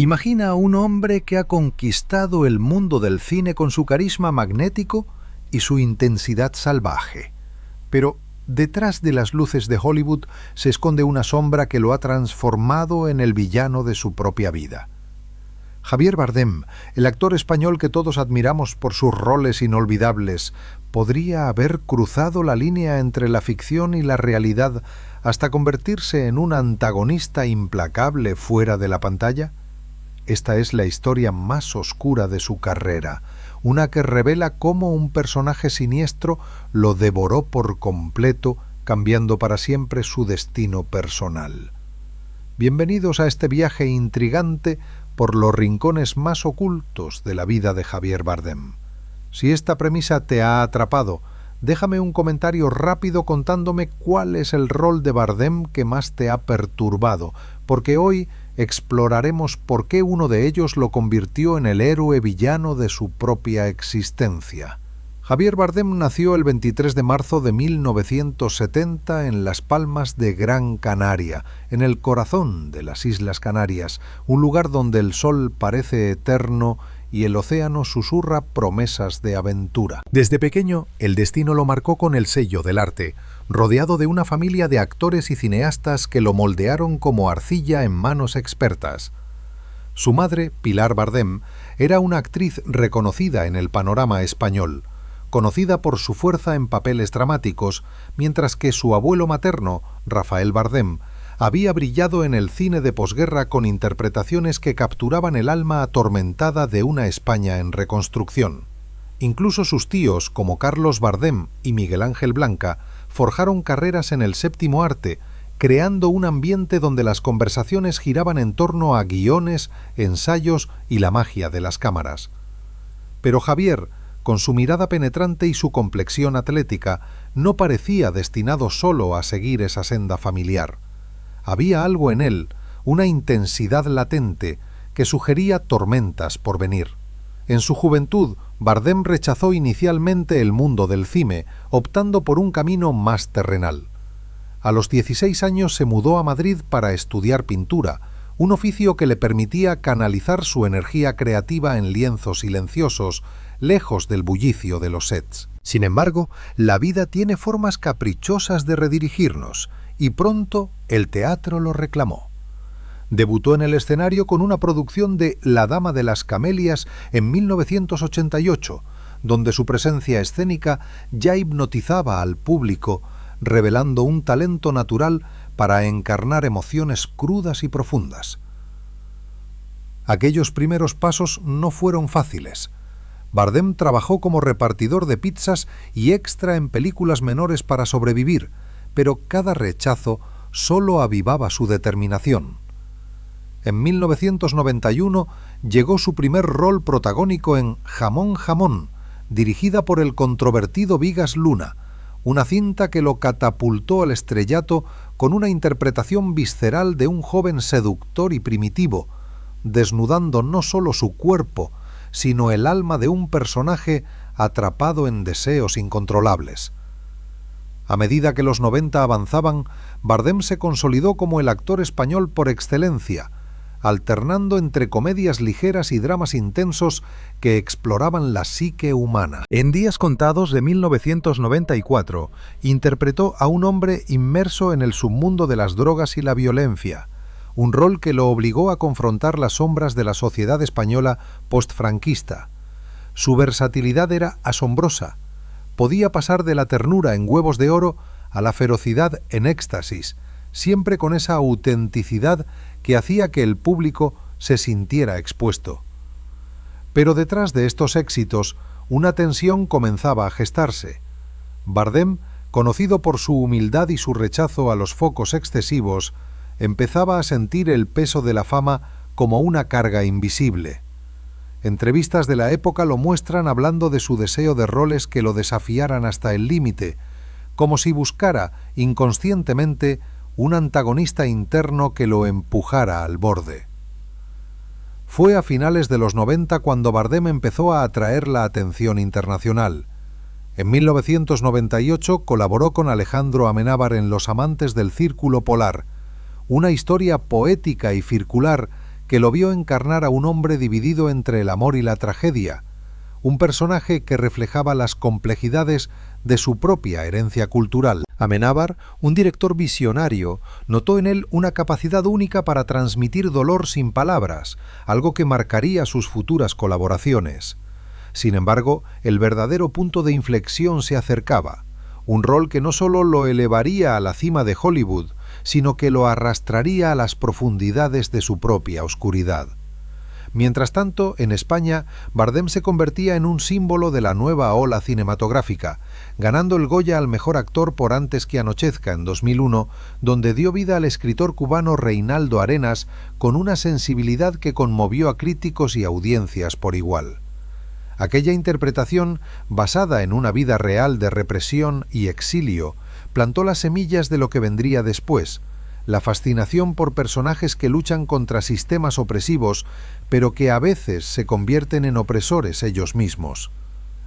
Imagina a un hombre que ha conquistado el mundo del cine con su carisma magnético y su intensidad salvaje. Pero detrás de las luces de Hollywood se esconde una sombra que lo ha transformado en el villano de su propia vida. Javier Bardem, el actor español que todos admiramos por sus roles inolvidables, ¿podría haber cruzado la línea entre la ficción y la realidad hasta convertirse en un antagonista implacable fuera de la pantalla? Esta es la historia más oscura de su carrera, una que revela cómo un personaje siniestro lo devoró por completo, cambiando para siempre su destino personal. Bienvenidos a este viaje intrigante por los rincones más ocultos de la vida de Javier Bardem. Si esta premisa te ha atrapado, déjame un comentario rápido contándome cuál es el rol de Bardem que más te ha perturbado, porque hoy exploraremos por qué uno de ellos lo convirtió en el héroe villano de su propia existencia. Javier Bardem nació el 23 de marzo de 1970 en Las Palmas de Gran Canaria, en el corazón de las Islas Canarias, un lugar donde el sol parece eterno y el océano susurra promesas de aventura. Desde pequeño, el destino lo marcó con el sello del arte, rodeado de una familia de actores y cineastas que lo moldearon como arcilla en manos expertas. Su madre, Pilar Bardem, era una actriz reconocida en el panorama español, conocida por su fuerza en papeles dramáticos, mientras que su abuelo materno, Rafael Bardem, había brillado en el cine de posguerra con interpretaciones que capturaban el alma atormentada de una España en reconstrucción. Incluso sus tíos, como Carlos Bardem y Miguel Ángel Blanca, forjaron carreras en el séptimo arte, creando un ambiente donde las conversaciones giraban en torno a guiones, ensayos y la magia de las cámaras. Pero Javier, con su mirada penetrante y su complexión atlética, no parecía destinado solo a seguir esa senda familiar. Había algo en él, una intensidad latente, que sugería tormentas por venir. En su juventud, Bardem rechazó inicialmente el mundo del cine, optando por un camino más terrenal. A los 16 años se mudó a Madrid para estudiar pintura, un oficio que le permitía canalizar su energía creativa en lienzos silenciosos, lejos del bullicio de los sets. Sin embargo, la vida tiene formas caprichosas de redirigirnos, y pronto el teatro lo reclamó. Debutó en el escenario con una producción de La Dama de las Camelias en 1988, donde su presencia escénica ya hipnotizaba al público, revelando un talento natural para encarnar emociones crudas y profundas. Aquellos primeros pasos no fueron fáciles. Bardem trabajó como repartidor de pizzas y extra en películas menores para sobrevivir, pero cada rechazo solo avivaba su determinación. En 1991 llegó su primer rol protagónico en Jamón Jamón, dirigida por el controvertido Vigas Luna, una cinta que lo catapultó al estrellato con una interpretación visceral de un joven seductor y primitivo, desnudando no solo su cuerpo, sino el alma de un personaje atrapado en deseos incontrolables. A medida que los 90 avanzaban, Bardem se consolidó como el actor español por excelencia, alternando entre comedias ligeras y dramas intensos que exploraban la psique humana. En Días contados de 1994, interpretó a un hombre inmerso en el submundo de las drogas y la violencia, un rol que lo obligó a confrontar las sombras de la sociedad española postfranquista. Su versatilidad era asombrosa. Podía pasar de la ternura en Huevos de Oro a la ferocidad en Éxtasis, siempre con esa autenticidad que hacía que el público se sintiera expuesto. Pero detrás de estos éxitos, una tensión comenzaba a gestarse. Bardem, conocido por su humildad y su rechazo a los focos excesivos, empezaba a sentir el peso de la fama como una carga invisible. Entrevistas de la época lo muestran hablando de su deseo de roles que lo desafiaran hasta el límite, como si buscara, inconscientemente, un antagonista interno que lo empujara al borde. Fue a finales de los 90 cuando Bardem empezó a atraer la atención internacional. En 1998 colaboró con Alejandro Amenábar en Los amantes del Círculo Polar, una historia poética y circular que lo vio encarnar a un hombre dividido entre el amor y la tragedia, un personaje que reflejaba las complejidades de su propia herencia cultural. Amenábar, un director visionario, notó en él una capacidad única para transmitir dolor sin palabras, algo que marcaría sus futuras colaboraciones. Sin embargo, el verdadero punto de inflexión se acercaba, un rol que no solo lo elevaría a la cima de Hollywood, sino que lo arrastraría a las profundidades de su propia oscuridad. Mientras tanto, en España, Bardem se convertía en un símbolo de la nueva ola cinematográfica, ganando el Goya al mejor actor por Antes que anochezca en 2001, donde dio vida al escritor cubano Reinaldo Arenas con una sensibilidad que conmovió a críticos y audiencias por igual. Aquella interpretación, basada en una vida real de represión y exilio, plantó las semillas de lo que vendría después, la fascinación por personajes que luchan contra sistemas opresivos, pero que a veces se convierten en opresores ellos mismos.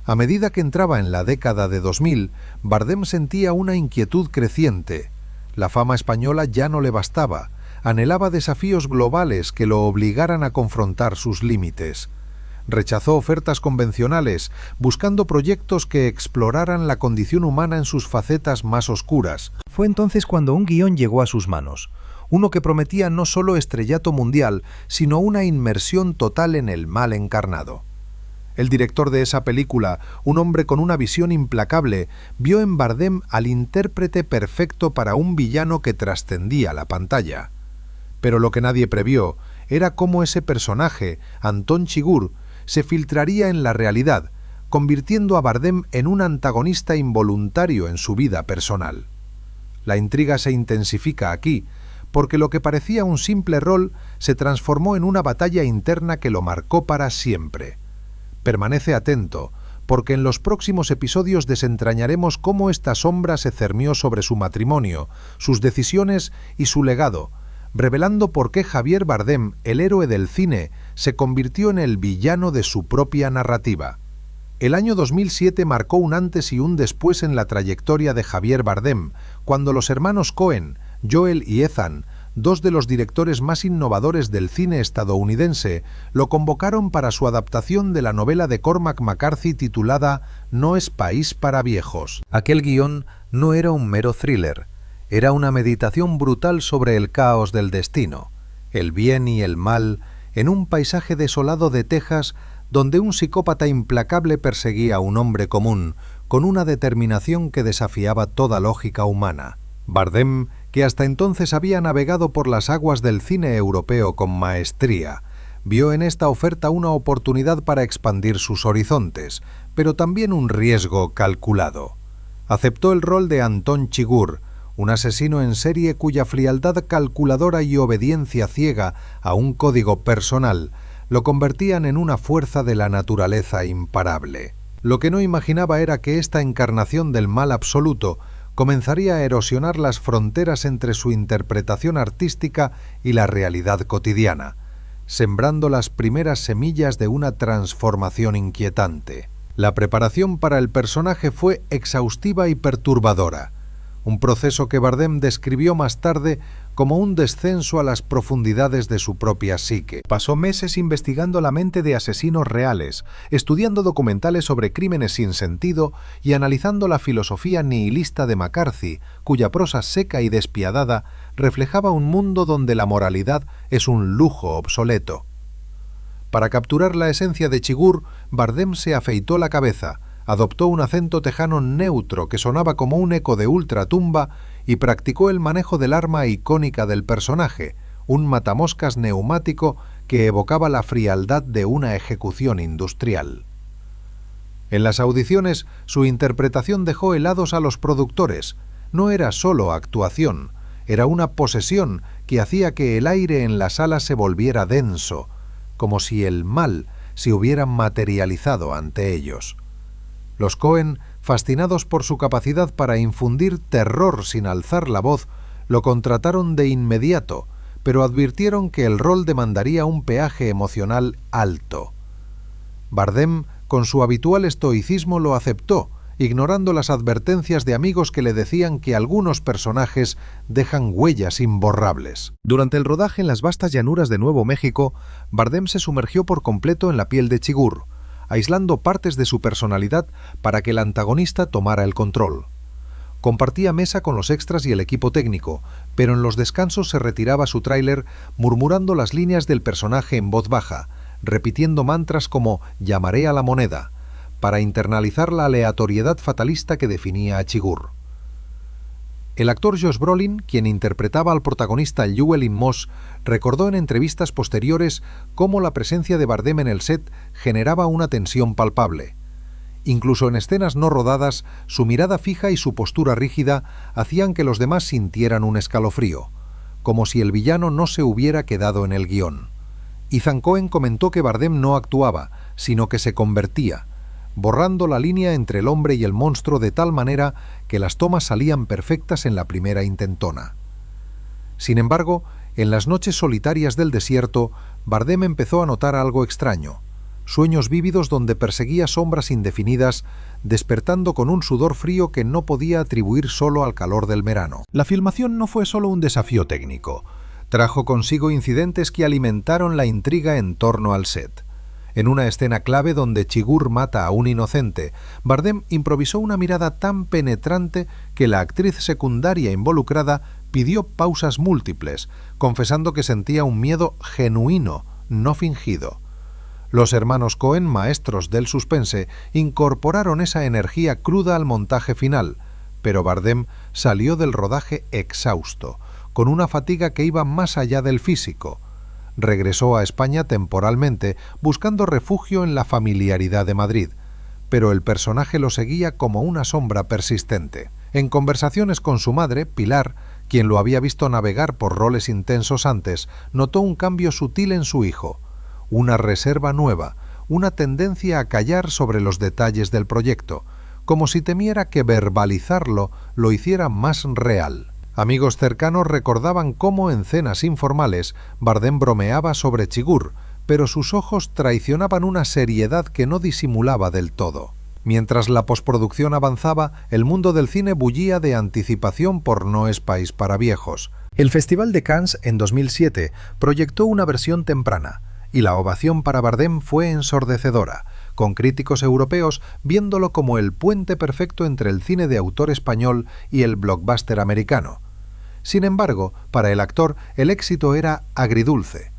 A medida que entraba en la década de 2000, Bardem sentía una inquietud creciente. La fama española ya no le bastaba, anhelaba desafíos globales que lo obligaran a confrontar sus límites. Rechazó ofertas convencionales, buscando proyectos que exploraran la condición humana en sus facetas más oscuras. Fue entonces cuando un guión llegó a sus manos, uno que prometía no solo estrellato mundial, sino una inmersión total en el mal encarnado. El director de esa película, un hombre con una visión implacable, vio en Bardem al intérprete perfecto para un villano que trascendía la pantalla. Pero lo que nadie previó era cómo ese personaje, Antón Chigurh, se filtraría en la realidad, convirtiendo a Bardem en un antagonista involuntario en su vida personal. La intriga se intensifica aquí, porque lo que parecía un simple rol se transformó en una batalla interna que lo marcó para siempre. Permanece atento, porque en los próximos episodios desentrañaremos cómo esta sombra se cernió sobre su matrimonio, sus decisiones y su legado, revelando por qué Javier Bardem, el héroe del cine, se convirtió en el villano de su propia narrativa. El año 2007 marcó un antes y un después en la trayectoria de Javier Bardem, cuando los hermanos Coen, Joel y Ethan, dos de los directores más innovadores del cine estadounidense, lo convocaron para su adaptación de la novela de Cormac McCarthy titulada No es país para viejos. Aquel guión no era un mero thriller, era una meditación brutal sobre el caos del destino, el bien y el mal, en un paisaje desolado de Texas donde un psicópata implacable perseguía a un hombre común con una determinación que desafiaba toda lógica humana. Bardem, que hasta entonces había navegado por las aguas del cine europeo con maestría, vio en esta oferta una oportunidad para expandir sus horizontes, pero también un riesgo calculado. Aceptó el rol de Antón Chigurh, un asesino en serie cuya frialdad calculadora y obediencia ciega a un código personal lo convertían en una fuerza de la naturaleza imparable. Lo que no imaginaba era que esta encarnación del mal absoluto comenzaría a erosionar las fronteras entre su interpretación artística y la realidad cotidiana, sembrando las primeras semillas de una transformación inquietante. La preparación para el personaje fue exhaustiva y perturbadora, un proceso que Bardem describió más tarde como un descenso a las profundidades de su propia psique. Pasó meses investigando la mente de asesinos reales, estudiando documentales sobre crímenes sin sentido y analizando la filosofía nihilista de McCarthy, cuya prosa seca y despiadada reflejaba un mundo donde la moralidad es un lujo obsoleto. Para capturar la esencia de Chigurh, Bardem se afeitó la cabeza, adoptó un acento tejano neutro que sonaba como un eco de ultratumba y practicó el manejo del arma icónica del personaje, un matamoscas neumático que evocaba la frialdad de una ejecución industrial. En las audiciones, su interpretación dejó helados a los productores. No era solo actuación, era una posesión que hacía que el aire en la sala se volviera denso, como si el mal se hubiera materializado ante ellos. Los Coen, fascinados por su capacidad para infundir terror sin alzar la voz, lo contrataron de inmediato, pero advirtieron que el rol demandaría un peaje emocional alto. Bardem, con su habitual estoicismo, lo aceptó, ignorando las advertencias de amigos que le decían que algunos personajes dejan huellas imborrables. Durante el rodaje en las vastas llanuras de Nuevo México, Bardem se sumergió por completo en la piel de Chigurh, aislando partes de su personalidad para que el antagonista tomara el control. Compartía mesa con los extras y el equipo técnico, pero en los descansos se retiraba a su tráiler murmurando las líneas del personaje en voz baja, repitiendo mantras como «llamaré a la moneda», para internalizar la aleatoriedad fatalista que definía a Chigurh. El actor Josh Brolin, quien interpretaba al protagonista Llewellyn Moss, recordó en entrevistas posteriores cómo la presencia de Bardem en el set generaba una tensión palpable. Incluso en escenas no rodadas, su mirada fija y su postura rígida hacían que los demás sintieran un escalofrío, como si el villano no se hubiera quedado en el guión. Ethan Coen comentó que Bardem no actuaba, sino que se convertía, borrando la línea entre el hombre y el monstruo de tal manera que las tomas salían perfectas en la primera intentona. Sin embargo, en las noches solitarias del desierto, Bardem empezó a notar algo extraño: sueños vívidos donde perseguía sombras indefinidas, despertando con un sudor frío que no podía atribuir solo al calor del verano. La filmación no fue solo un desafío técnico, trajo consigo incidentes que alimentaron la intriga en torno al set. En una escena clave donde Chigurh mata a un inocente, Bardem improvisó una mirada tan penetrante que la actriz secundaria involucrada pidió pausas múltiples, confesando que sentía un miedo genuino, no fingido. Los hermanos Coen, maestros del suspense, incorporaron esa energía cruda al montaje final, pero Bardem salió del rodaje exhausto, con una fatiga que iba más allá del físico. Regresó a España temporalmente, buscando refugio en la familiaridad de Madrid, pero el personaje lo seguía como una sombra persistente. En conversaciones con su madre, Pilar, quien lo había visto navegar por roles intensos antes, notó un cambio sutil en su hijo, una reserva nueva, una tendencia a callar sobre los detalles del proyecto, como si temiera que verbalizarlo lo hiciera más real. Amigos cercanos recordaban cómo en cenas informales Bardem bromeaba sobre Chigurh, pero sus ojos traicionaban una seriedad que no disimulaba del todo. Mientras la postproducción avanzaba, el mundo del cine bullía de anticipación por No es país para viejos. El Festival de Cannes, en 2007, proyectó una versión temprana, y la ovación para Bardem fue ensordecedora, con críticos europeos viéndolo como el puente perfecto entre el cine de autor español y el blockbuster americano. Sin embargo, para el actor, el éxito era agridulce.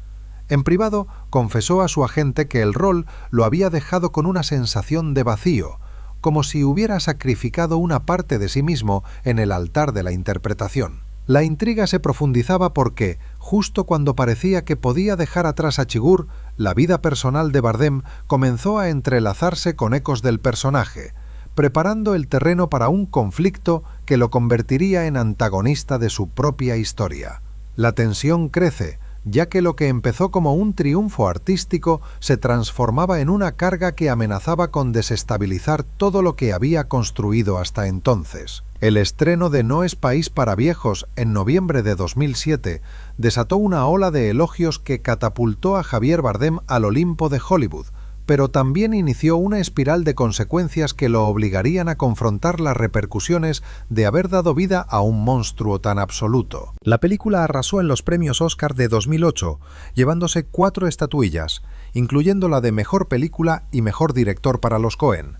En privado, confesó a su agente que el rol lo había dejado con una sensación de vacío, como si hubiera sacrificado una parte de sí mismo en el altar de la interpretación. La intriga se profundizaba porque, justo cuando parecía que podía dejar atrás a Chigurh, la vida personal de Bardem comenzó a entrelazarse con ecos del personaje, preparando el terreno para un conflicto que lo convertiría en antagonista de su propia historia. La tensión crece, ya que lo que empezó como un triunfo artístico se transformaba en una carga que amenazaba con desestabilizar todo lo que había construido hasta entonces. El estreno de No es país para viejos en noviembre de 2007 desató una ola de elogios que catapultó a Javier Bardem al Olimpo de Hollywood, pero también inició una espiral de consecuencias que lo obligarían a confrontar las repercusiones de haber dado vida a un monstruo tan absoluto. La película arrasó en los premios Oscar de 2008, llevándose 4 estatuillas, incluyendo la de Mejor Película y Mejor Director para los Coen,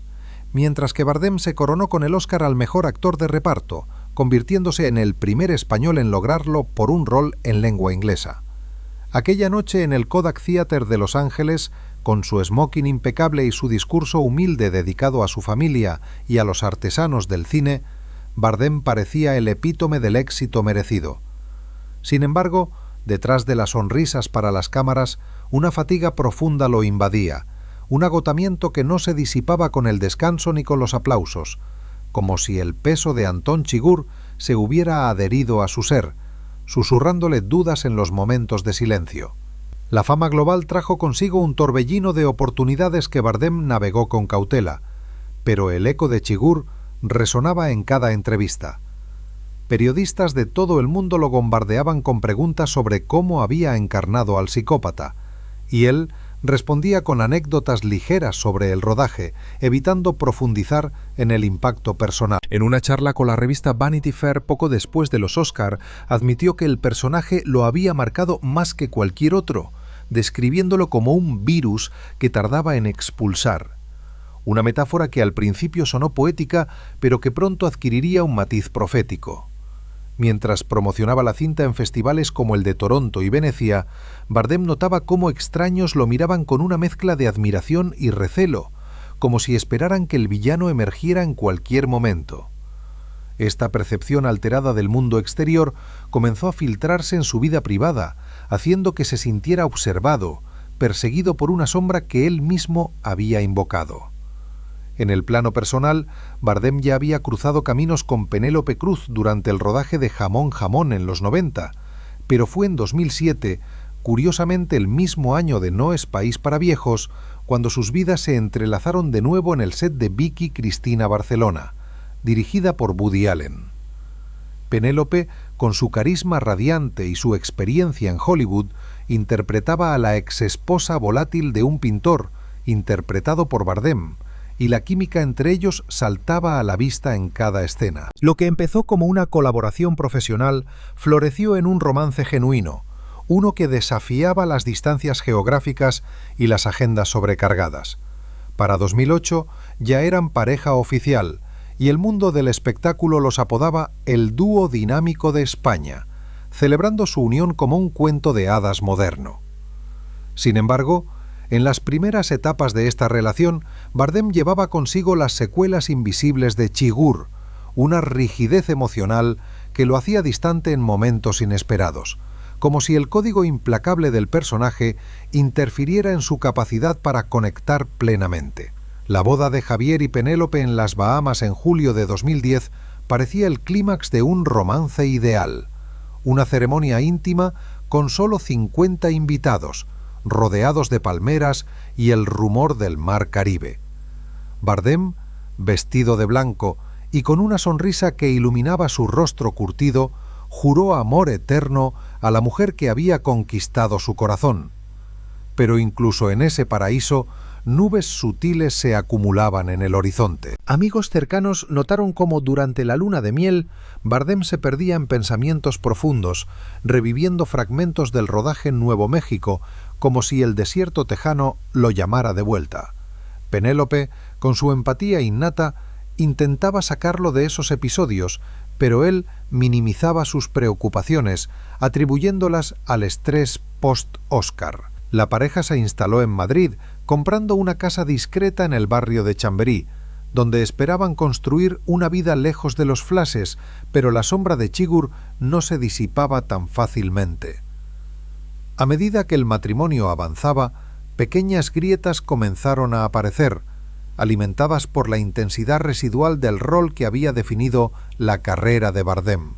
mientras que Bardem se coronó con el Oscar al Mejor Actor de Reparto, convirtiéndose en el primer español en lograrlo por un rol en lengua inglesa. Aquella noche en el Kodak Theater de Los Ángeles, con su smoking impecable y su discurso humilde dedicado a su familia y a los artesanos del cine, Bardem parecía el epítome del éxito merecido. Sin embargo, detrás de las sonrisas para las cámaras, una fatiga profunda lo invadía, un agotamiento que no se disipaba con el descanso ni con los aplausos, como si el peso de Anton Chigurh se hubiera adherido a su ser, susurrándole dudas en los momentos de silencio. La fama global trajo consigo un torbellino de oportunidades que Bardem navegó con cautela, pero el eco de Chigurh resonaba en cada entrevista. Periodistas de todo el mundo lo bombardeaban con preguntas sobre cómo había encarnado al psicópata, y él respondía con anécdotas ligeras sobre el rodaje, evitando profundizar en el impacto personal. En una charla con la revista Vanity Fair poco después de los Oscar, admitió que el personaje lo había marcado más que cualquier otro, describiéndolo como un virus que tardaba en expulsar. Una metáfora que al principio sonó poética, pero que pronto adquiriría un matiz profético. Mientras promocionaba la cinta en festivales como el de Toronto y Venecia, Bardem notaba cómo extraños lo miraban con una mezcla de admiración y recelo, como si esperaran que el villano emergiera en cualquier momento. Esta percepción alterada del mundo exterior comenzó a filtrarse en su vida privada, haciendo que se sintiera observado, perseguido por una sombra que él mismo había invocado. En el plano personal, Bardem ya había cruzado caminos con Penélope Cruz durante el rodaje de Jamón Jamón en los 90, pero fue en 2007, curiosamente el mismo año de No es país para viejos, cuando sus vidas se entrelazaron de nuevo en el set de Vicky Cristina Barcelona, dirigida por Woody Allen. Penélope, con su carisma radiante y su experiencia en Hollywood, interpretaba a la exesposa volátil de un pintor, interpretado por Bardem, y la química entre ellos saltaba a la vista en cada escena. Lo que empezó como una colaboración profesional floreció en un romance genuino, uno que desafiaba las distancias geográficas y las agendas sobrecargadas. Para 2008 ya eran pareja oficial, y el mundo del espectáculo los apodaba el dúo dinámico de España, celebrando su unión como un cuento de hadas moderno. Sin embargo, en las primeras etapas de esta relación, Bardem llevaba consigo las secuelas invisibles de Chigurh, una rigidez emocional que lo hacía distante en momentos inesperados, como si el código implacable del personaje interfiriera en su capacidad para conectar plenamente. La boda de Javier y Penélope en las Bahamas en julio de 2010 parecía el clímax de un romance ideal, una ceremonia íntima con solo 50 invitados, rodeados de palmeras y el rumor del mar Caribe. Bardem, vestido de blanco y con una sonrisa que iluminaba su rostro curtido, juró amor eterno a la mujer que había conquistado su corazón. Pero incluso en ese paraíso, nubes sutiles se acumulaban en el horizonte. Amigos cercanos notaron cómo durante la luna de miel, Bardem se perdía en pensamientos profundos, reviviendo fragmentos del rodaje en Nuevo México, como si el desierto tejano lo llamara de vuelta. Penélope, con su empatía innata, intentaba sacarlo de esos episodios, pero él minimizaba sus preocupaciones, atribuyéndolas al estrés post-Oscar. La pareja se instaló en Madrid, comprando una casa discreta en el barrio de Chamberí, donde esperaban construir una vida lejos de los flashes, pero la sombra de Chigurh no se disipaba tan fácilmente. A medida que el matrimonio avanzaba, pequeñas grietas comenzaron a aparecer, alimentadas por la intensidad residual del rol que había definido la carrera de Bardem.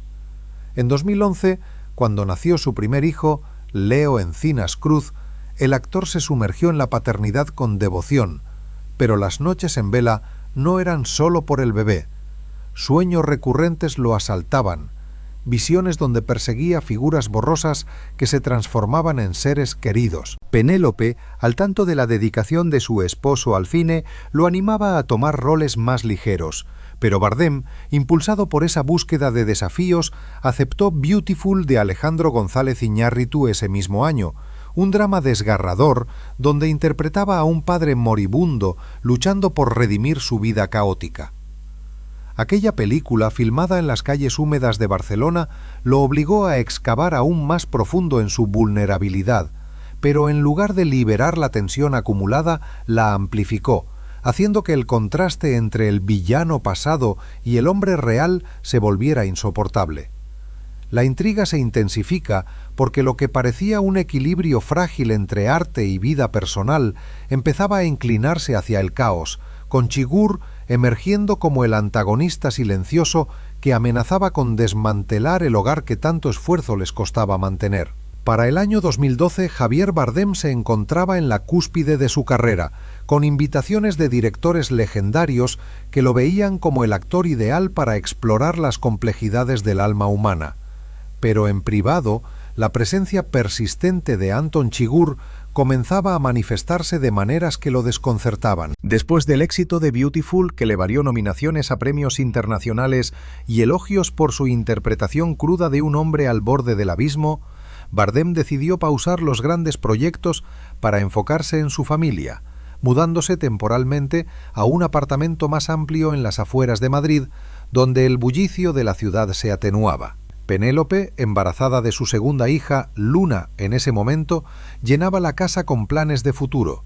En 2011, cuando nació su primer hijo, Leo Encinas Cruz, el actor se sumergió en la paternidad con devoción, pero las noches en vela no eran solo por el bebé. Sueños recurrentes lo asaltaban, visiones donde perseguía figuras borrosas que se transformaban en seres queridos. Penélope, al tanto de la dedicación de su esposo al cine, lo animaba a tomar roles más ligeros, pero Bardem, impulsado por esa búsqueda de desafíos, aceptó Beautiful de Alejandro González Iñárritu ese mismo año, un drama desgarrador donde interpretaba a un padre moribundo luchando por redimir su vida caótica. Aquella película, filmada en las calles húmedas de Barcelona, lo obligó a excavar aún más profundo en su vulnerabilidad, pero en lugar de liberar la tensión acumulada, la amplificó, haciendo que el contraste entre el villano pasado y el hombre real se volviera insoportable. La intriga se intensifica porque lo que parecía un equilibrio frágil entre arte y vida personal empezaba a inclinarse hacia el caos, con Chigurh emergiendo como el antagonista silencioso que amenazaba con desmantelar el hogar que tanto esfuerzo les costaba mantener. Para el año 2012, Javier Bardem se encontraba en la cúspide de su carrera, con invitaciones de directores legendarios que lo veían como el actor ideal para explorar las complejidades del alma humana. Pero en privado, la presencia persistente de Anton Chigurh comenzaba a manifestarse de maneras que lo desconcertaban. Después del éxito de Beautiful, que le valió nominaciones a premios internacionales y elogios por su interpretación cruda de un hombre al borde del abismo, Bardem decidió pausar los grandes proyectos para enfocarse en su familia, mudándose temporalmente a un apartamento más amplio en las afueras de Madrid, donde el bullicio de la ciudad se atenuaba. Penélope, embarazada de su segunda hija, Luna, en ese momento, llenaba la casa con planes de futuro,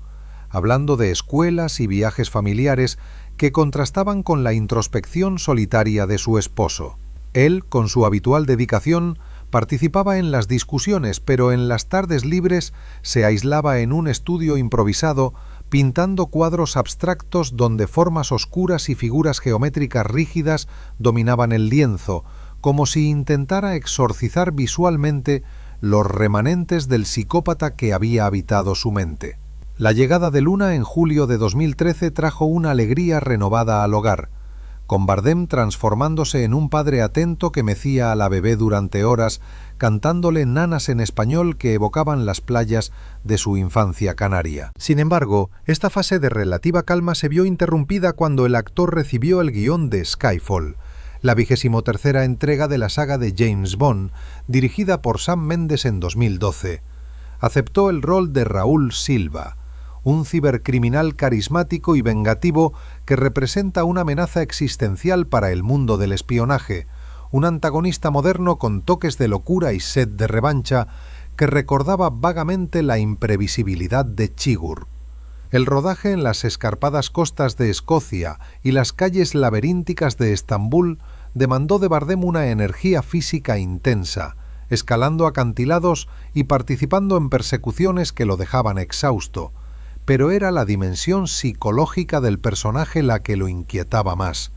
hablando de escuelas y viajes familiares que contrastaban con la introspección solitaria de su esposo. Él, con su habitual dedicación, participaba en las discusiones, pero en las tardes libres se aislaba en un estudio improvisado, pintando cuadros abstractos donde formas oscuras y figuras geométricas rígidas dominaban el lienzo, como si intentara exorcizar visualmente los remanentes del psicópata que había habitado su mente. La llegada de Luna en julio de 2013 trajo una alegría renovada al hogar, con Bardem transformándose en un padre atento que mecía a la bebé durante horas, cantándole nanas en español que evocaban las playas de su infancia canaria. Sin embargo, esta fase de relativa calma se vio interrumpida cuando el actor recibió el guión de Skyfall, la 23ª entrega de la saga de James Bond, dirigida por Sam Mendes en 2012. Aceptó el rol de Raúl Silva, un cibercriminal carismático y vengativo que representa una amenaza existencial para el mundo del espionaje, un antagonista moderno con toques de locura y sed de revancha que recordaba vagamente la imprevisibilidad de Chigurh. El rodaje en las escarpadas costas de Escocia y las calles laberínticas de Estambul demandó de Bardem una energía física intensa, escalando acantilados y participando en persecuciones que lo dejaban exhausto, pero era la dimensión psicológica del personaje la que lo inquietaba más.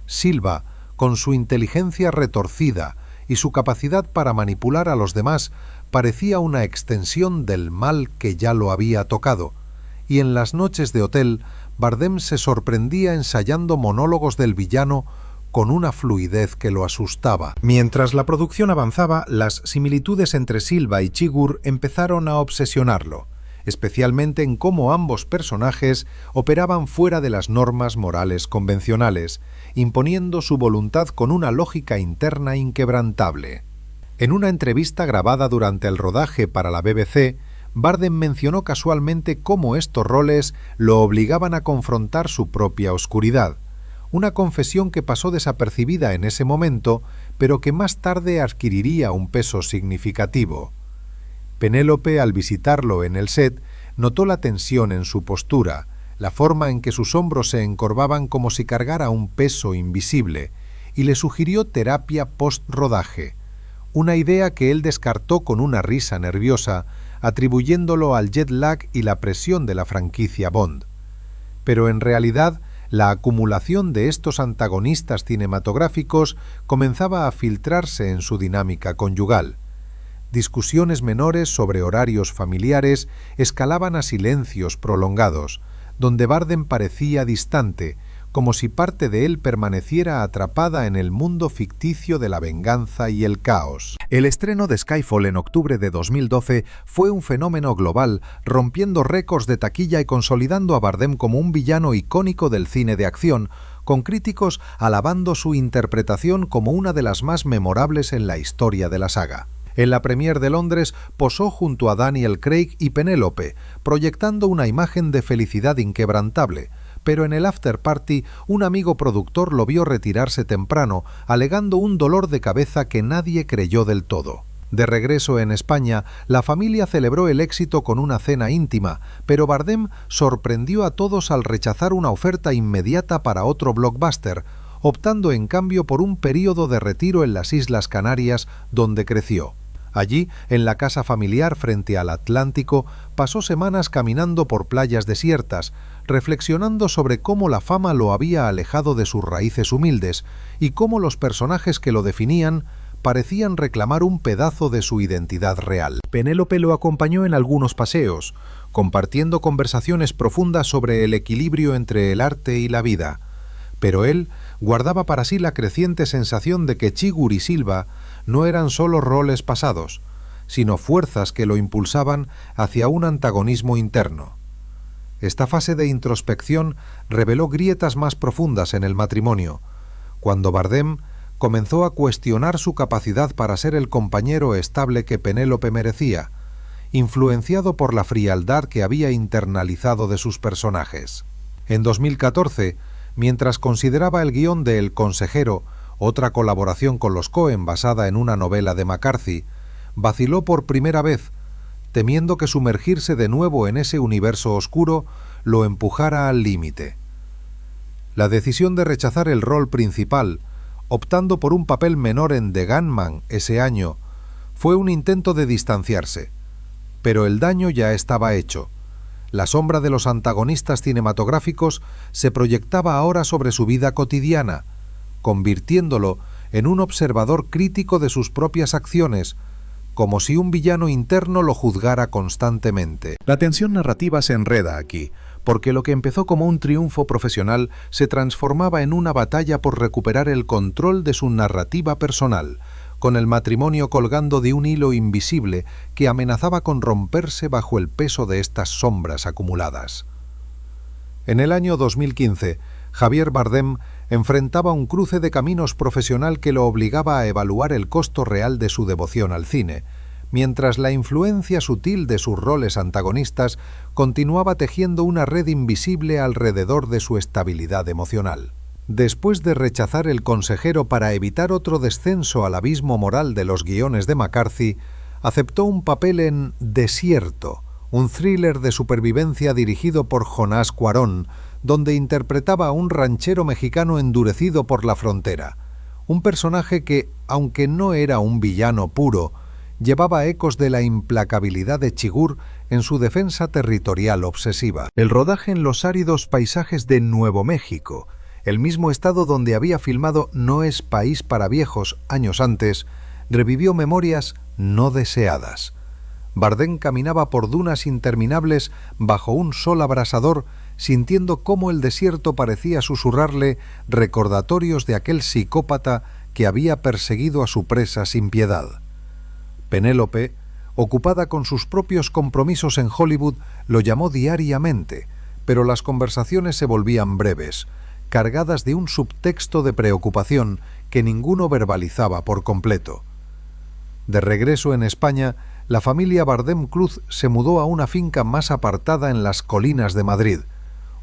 Silva, con su inteligencia retorcida y su capacidad para manipular a los demás, parecía una extensión del mal que ya lo había tocado, y en las noches de hotel, Bardem se sorprendía ensayando monólogos del villano con una fluidez que lo asustaba. Mientras la producción avanzaba, las similitudes entre Silva y Chigurh empezaron a obsesionarlo, especialmente en cómo ambos personajes operaban fuera de las normas morales convencionales, imponiendo su voluntad con una lógica interna inquebrantable. En una entrevista grabada durante el rodaje para la BBC, Bardem mencionó casualmente cómo estos roles lo obligaban a confrontar su propia oscuridad, una confesión que pasó desapercibida en ese momento, pero que más tarde adquiriría un peso significativo. Penélope, al visitarlo en el set, notó la tensión en su postura, la forma en que sus hombros se encorvaban como si cargara un peso invisible, y le sugirió terapia post-rodaje, una idea que él descartó con una risa nerviosa, atribuyéndolo al jet lag y la presión de la franquicia Bond. Pero en realidad, la acumulación de estos antagonistas cinematográficos comenzaba a filtrarse en su dinámica conyugal. Discusiones menores sobre horarios familiares escalaban a silencios prolongados, donde Bardem parecía distante, como si parte de él permaneciera atrapada en el mundo ficticio de la venganza y el caos. El estreno de Skyfall en octubre de 2012 fue un fenómeno global, rompiendo récords de taquilla y consolidando a Bardem como un villano icónico del cine de acción, con críticos alabando su interpretación como una de las más memorables en la historia de la saga. En la premier de Londres posó junto a Daniel Craig y Penélope, proyectando una imagen de felicidad inquebrantable, pero en el after party un amigo productor lo vio retirarse temprano, alegando un dolor de cabeza que nadie creyó del todo. De regreso en España, la familia celebró el éxito con una cena íntima, pero Bardem sorprendió a todos al rechazar una oferta inmediata para otro blockbuster, optando en cambio por un período de retiro en las Islas Canarias, donde creció. Allí, en la casa familiar frente al Atlántico, pasó semanas caminando por playas desiertas, reflexionando sobre cómo la fama lo había alejado de sus raíces humildes y cómo los personajes que lo definían parecían reclamar un pedazo de su identidad real. Penélope lo acompañó en algunos paseos, compartiendo conversaciones profundas sobre el equilibrio entre el arte y la vida, pero él guardaba para sí la creciente sensación de que Chigurh y Silva no eran solo roles pasados, sino fuerzas que lo impulsaban hacia un antagonismo interno. Esta fase de introspección reveló grietas más profundas en el matrimonio, cuando Bardem comenzó a cuestionar su capacidad para ser el compañero estable que Penélope merecía, influenciado por la frialdad que había internalizado de sus personajes. En 2014, mientras consideraba el guión de El consejero, otra colaboración con los Coen basada en una novela de McCarthy, vaciló por primera vez, temiendo que sumergirse de nuevo en ese universo oscuro lo empujara al límite. La decisión de rechazar el rol principal, optando por un papel menor en The Gunman ese año, fue un intento de distanciarse, pero el daño ya estaba hecho. La sombra de los antagonistas cinematográficos se proyectaba ahora sobre su vida cotidiana, convirtiéndolo en un observador crítico de sus propias acciones, como si un villano interno lo juzgara constantemente. La tensión narrativa se enreda aquí, porque lo que empezó como un triunfo profesional se transformaba en una batalla por recuperar el control de su narrativa personal, con el matrimonio colgando de un hilo invisible que amenazaba con romperse bajo el peso de estas sombras acumuladas. En el año 2015, Javier Bardem enfrentaba un cruce de caminos profesional que lo obligaba a evaluar el costo real de su devoción al cine, mientras la influencia sutil de sus roles antagonistas continuaba tejiendo una red invisible alrededor de su estabilidad emocional. Después de rechazar El consejero para evitar otro descenso al abismo moral de los guiones de McCarthy, aceptó un papel en Desierto, un thriller de supervivencia dirigido por Jonás Cuarón, donde interpretaba a un ranchero mexicano endurecido por la frontera, un personaje que, aunque no era un villano puro, llevaba ecos de la implacabilidad de Chigurh en su defensa territorial obsesiva. El rodaje en los áridos paisajes de Nuevo México, el mismo estado donde había filmado No es país para viejos años antes, revivió memorias no deseadas. Bardem caminaba por dunas interminables bajo un sol abrasador, sintiendo cómo el desierto parecía susurrarle recordatorios de aquel psicópata que había perseguido a su presa sin piedad. Penélope, ocupada con sus propios compromisos en Hollywood, lo llamó diariamente, pero las conversaciones se volvían breves, cargadas de un subtexto de preocupación que ninguno verbalizaba por completo. De regreso en España, la familia Bardem Cruz se mudó a una finca más apartada en las colinas de Madrid,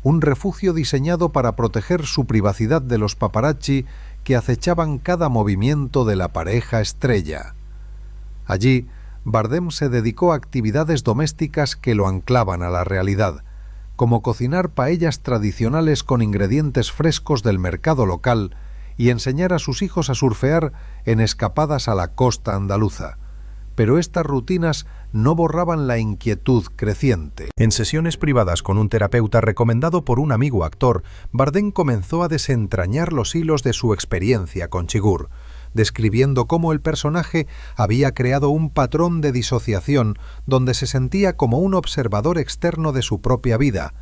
un refugio diseñado para proteger su privacidad de los paparazzi que acechaban cada movimiento de la pareja estrella. Allí, Bardem se dedicó a actividades domésticas que lo anclaban a la realidad, como cocinar paellas tradicionales con ingredientes frescos del mercado local y enseñar a sus hijos a surfear en escapadas a la costa andaluza. Pero estas rutinas no borraban la inquietud creciente. En sesiones privadas con un terapeuta recomendado por un amigo actor, Bardem comenzó a desentrañar los hilos de su experiencia con Chigurh, describiendo cómo el personaje había creado un patrón de disociación donde se sentía como un observador externo de su propia vida,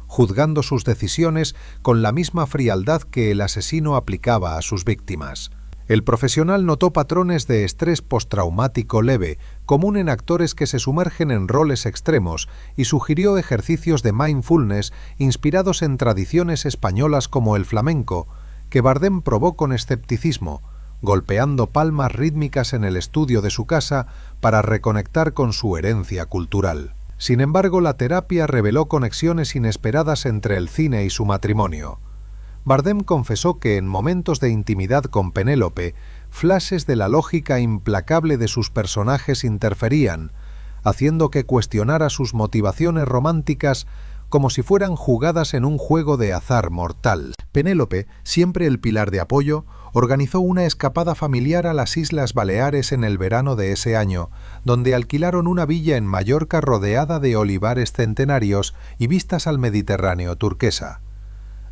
juzgando sus decisiones con la misma frialdad que el asesino aplicaba a sus víctimas. El profesional notó patrones de estrés postraumático leve, común en actores que se sumergen en roles extremos, y sugirió ejercicios de mindfulness inspirados en tradiciones españolas como el flamenco, que Bardem probó con escepticismo, golpeando palmas rítmicas en el estudio de su casa para reconectar con su herencia cultural. Sin embargo, la terapia reveló conexiones inesperadas entre el cine y su matrimonio. Bardem confesó que en momentos de intimidad con Penélope, flashes de la lógica implacable de sus personajes interferían, haciendo que cuestionara sus motivaciones románticas como si fueran jugadas en un juego de azar mortal. Penélope, siempre el pilar de apoyo, organizó una escapada familiar a las Islas Baleares en el verano de ese año, donde alquilaron una villa en Mallorca rodeada de olivares centenarios y vistas al Mediterráneo turquesa.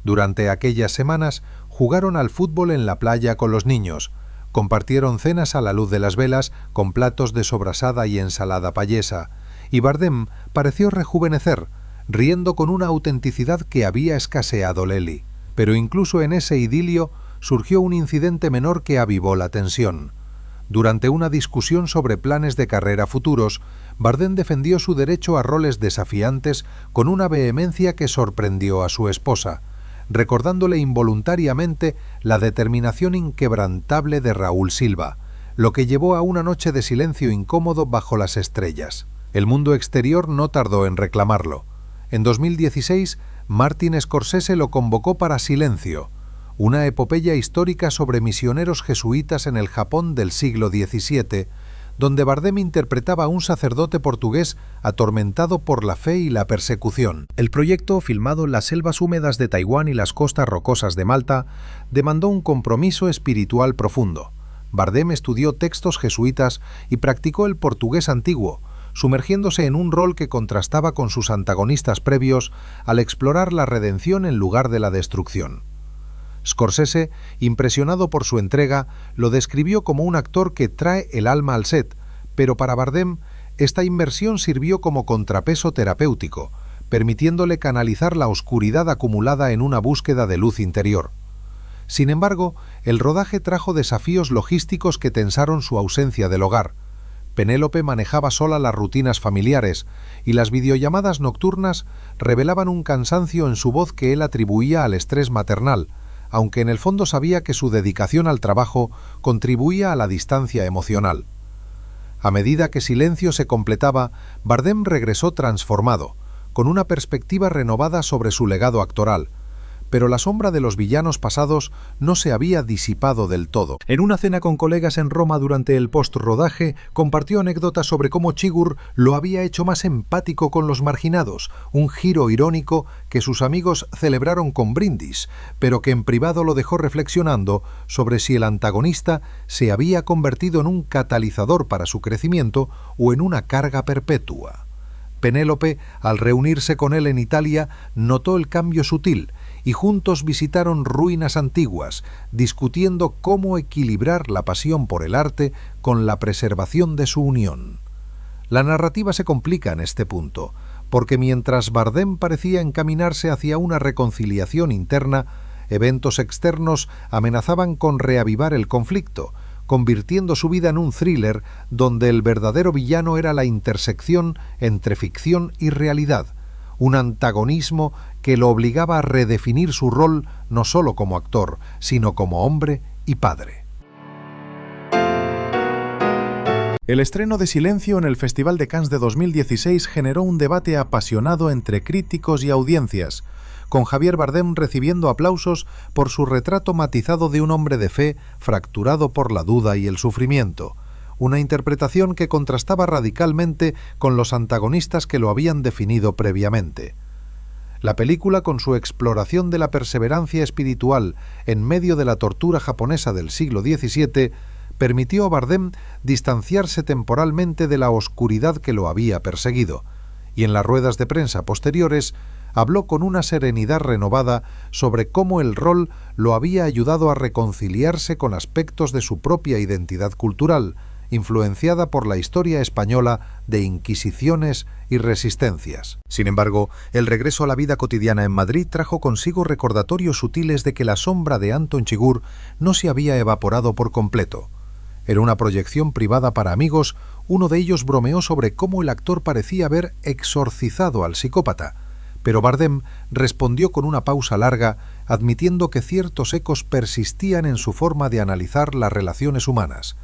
Durante aquellas semanas jugaron al fútbol en la playa con los niños, compartieron cenas a la luz de las velas con platos de sobrasada y ensalada payesa, y Bardem pareció rejuvenecer, riendo con una autenticidad que había escaseado Lely. Pero incluso en ese idilio surgió un incidente menor que avivó la tensión. Durante una discusión sobre planes de carrera futuros, Bardem defendió su derecho a roles desafiantes con una vehemencia que sorprendió a su esposa, recordándole involuntariamente la determinación inquebrantable de Raúl Silva, lo que llevó a una noche de silencio incómodo bajo las estrellas. El mundo exterior no tardó en reclamarlo. En 2016, Martin Scorsese lo convocó para Silencio, una epopeya histórica sobre misioneros jesuitas en el Japón del siglo XVII, donde Bardem interpretaba a un sacerdote portugués atormentado por la fe y la persecución. El proyecto, filmado en las selvas húmedas de Taiwán y las costas rocosas de Malta, demandó un compromiso espiritual profundo. Bardem estudió textos jesuitas y practicó el portugués antiguo, sumergiéndose en un rol que contrastaba con sus antagonistas previos al explorar la redención en lugar de la destrucción. Scorsese, impresionado por su entrega, lo describió como un actor que trae el alma al set, pero para Bardem, esta inmersión sirvió como contrapeso terapéutico, permitiéndole canalizar la oscuridad acumulada en una búsqueda de luz interior. Sin embargo, el rodaje trajo desafíos logísticos que tensaron su ausencia del hogar. Penélope manejaba sola las rutinas familiares y las videollamadas nocturnas revelaban un cansancio en su voz que él atribuía al estrés maternal, aunque en el fondo sabía que su dedicación al trabajo contribuía a la distancia emocional. A medida que Silencio se completaba, Bardem regresó transformado, con una perspectiva renovada sobre su legado actoral, pero la sombra de los villanos pasados no se había disipado del todo. En una cena con colegas en Roma durante el post-rodaje, compartió anécdotas sobre cómo Chigurh lo había hecho más empático con los marginados, un giro irónico que sus amigos celebraron con brindis, pero que en privado lo dejó reflexionando sobre si el antagonista se había convertido en un catalizador para su crecimiento o en una carga perpetua. Penélope, al reunirse con él en Italia, notó el cambio sutil, y juntos visitaron ruinas antiguas, discutiendo cómo equilibrar la pasión por el arte con la preservación de su unión. La narrativa se complica en este punto, porque mientras Bardem parecía encaminarse hacia una reconciliación interna, eventos externos amenazaban con reavivar el conflicto, convirtiendo su vida en un thriller donde el verdadero villano era la intersección entre ficción y realidad, un antagonismo que lo obligaba a redefinir su rol no solo como actor, sino como hombre y padre. El estreno de Silencio en el Festival de Cannes de 2016 generó un debate apasionado entre críticos y audiencias, con Javier Bardem recibiendo aplausos por su retrato matizado de un hombre de fe fracturado por la duda y el sufrimiento, una interpretación que contrastaba radicalmente con los antagonistas que lo habían definido previamente. La película, con su exploración de la perseverancia espiritual en medio de la tortura japonesa del siglo XVII, permitió a Bardem distanciarse temporalmente de la oscuridad que lo había perseguido, y en las ruedas de prensa posteriores habló con una serenidad renovada sobre cómo el rol lo había ayudado a reconciliarse con aspectos de su propia identidad cultural, influenciada por la historia española de inquisiciones y resistencias. Sin embargo, el regreso a la vida cotidiana en Madrid trajo consigo recordatorios sutiles de que la sombra de Anton Chigurh no se había evaporado por completo. En una proyección privada para amigos, uno de ellos bromeó sobre cómo el actor parecía haber exorcizado al psicópata, pero Bardem respondió con una pausa larga, admitiendo que ciertos ecos persistían en su forma de analizar las relaciones humanas,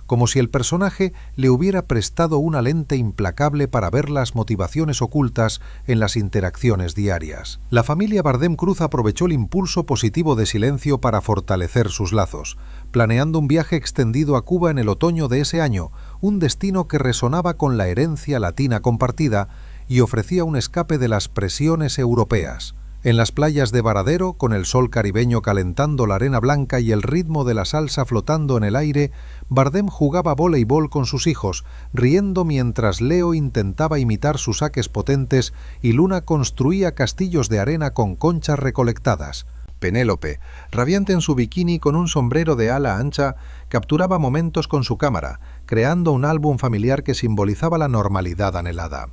como si el personaje le hubiera prestado una lente implacable para ver las motivaciones ocultas en las interacciones diarias. La familia Bardem Cruz aprovechó el impulso positivo de Silencio para fortalecer sus lazos, planeando un viaje extendido a Cuba en el otoño de ese año, un destino que resonaba con la herencia latina compartida y ofrecía un escape de las presiones europeas. En las playas de Varadero, con el sol caribeño calentando la arena blanca y el ritmo de la salsa flotando en el aire, Bardem jugaba voleibol con sus hijos, riendo mientras Leo intentaba imitar sus saques potentes y Luna construía castillos de arena con conchas recolectadas. Penélope, radiante en su bikini con un sombrero de ala ancha, capturaba momentos con su cámara, creando un álbum familiar que simbolizaba la normalidad anhelada.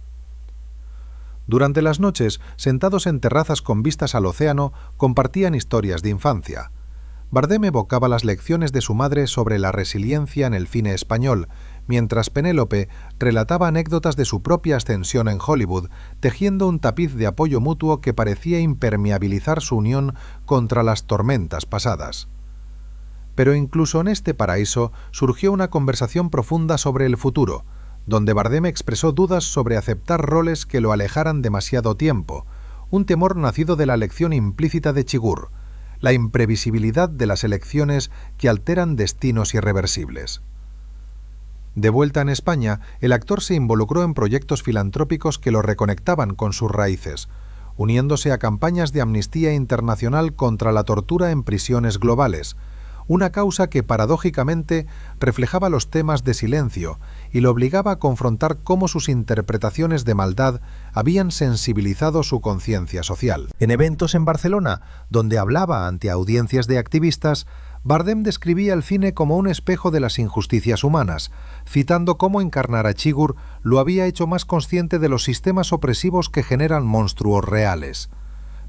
Durante las noches, sentados en terrazas con vistas al océano, compartían historias de infancia. Bardem evocaba las lecciones de su madre sobre la resiliencia en el cine español, mientras Penélope relataba anécdotas de su propia ascensión en Hollywood, tejiendo un tapiz de apoyo mutuo que parecía impermeabilizar su unión contra las tormentas pasadas. Pero incluso en este paraíso surgió una conversación profunda sobre el futuro, donde Bardem expresó dudas sobre aceptar roles que lo alejaran demasiado tiempo, un temor nacido de la lección implícita de Chigurh, la imprevisibilidad de las elecciones que alteran destinos irreversibles. De vuelta en España, el actor se involucró en proyectos filantrópicos que lo reconectaban con sus raíces, uniéndose a campañas de amnistía internacional contra la tortura en prisiones globales, una causa que paradójicamente reflejaba los temas de silencio y lo obligaba a confrontar cómo sus interpretaciones de maldad habían sensibilizado su conciencia social. En eventos en Barcelona, donde hablaba ante audiencias de activistas, Bardem describía el cine como un espejo de las injusticias humanas, citando cómo encarnar a Chigurh lo había hecho más consciente de los sistemas opresivos que generan monstruos reales.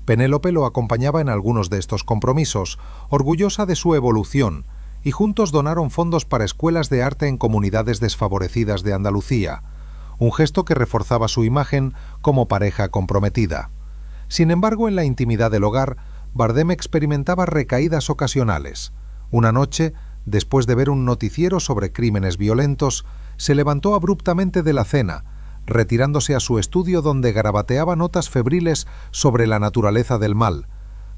Penélope lo acompañaba en algunos de estos compromisos, orgullosa de su evolución, y juntos donaron fondos para escuelas de arte en comunidades desfavorecidas de Andalucía, un gesto que reforzaba su imagen como pareja comprometida. Sin embargo, en la intimidad del hogar, Bardem experimentaba recaídas ocasionales. Una noche, después de ver un noticiero sobre crímenes violentos, se levantó abruptamente de la cena, retirándose a su estudio donde garabateaba notas febriles sobre la naturaleza del mal,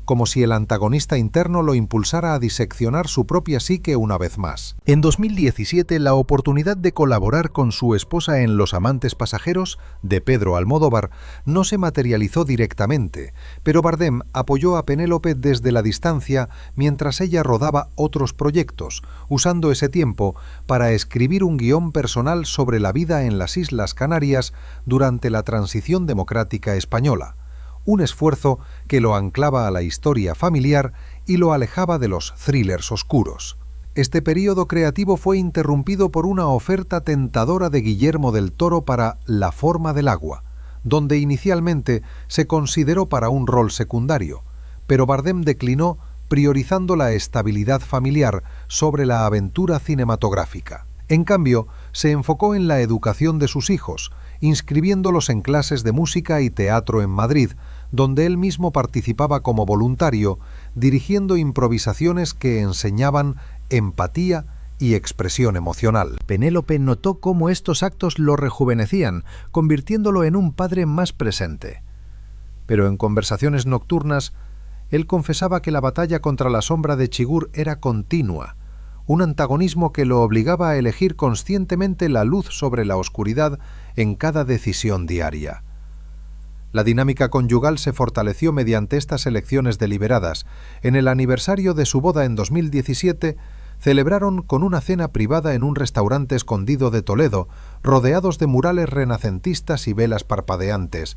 como si el antagonista interno lo impulsara a diseccionar su propia psique una vez más. En 2017, la oportunidad de colaborar con su esposa en Los amantes pasajeros, de Pedro Almodóvar, no se materializó directamente, pero Bardem apoyó a Penélope desde la distancia mientras ella rodaba otros proyectos, usando ese tiempo para escribir un guión personal sobre la vida en las Islas Canarias durante la transición democrática española, un esfuerzo que lo anclaba a la historia familiar y lo alejaba de los thrillers oscuros. Este período creativo fue interrumpido por una oferta tentadora de Guillermo del Toro para La forma del agua, donde inicialmente se consideró para un rol secundario, pero Bardem declinó priorizando la estabilidad familiar sobre la aventura cinematográfica. En cambio, se enfocó en la educación de sus hijos, inscribiéndolos en clases de música y teatro en Madrid, donde él mismo participaba como voluntario, dirigiendo improvisaciones que enseñaban empatía y expresión emocional. Penélope notó cómo estos actos lo rejuvenecían, convirtiéndolo en un padre más presente. Pero en conversaciones nocturnas, él confesaba que la batalla contra la sombra de Chigurh era continua, un antagonismo que lo obligaba a elegir conscientemente la luz sobre la oscuridad en cada decisión diaria. La dinámica conyugal se fortaleció mediante estas elecciones deliberadas. En el aniversario de su boda en 2017, celebraron con una cena privada en un restaurante escondido de Toledo, rodeados de murales renacentistas y velas parpadeantes,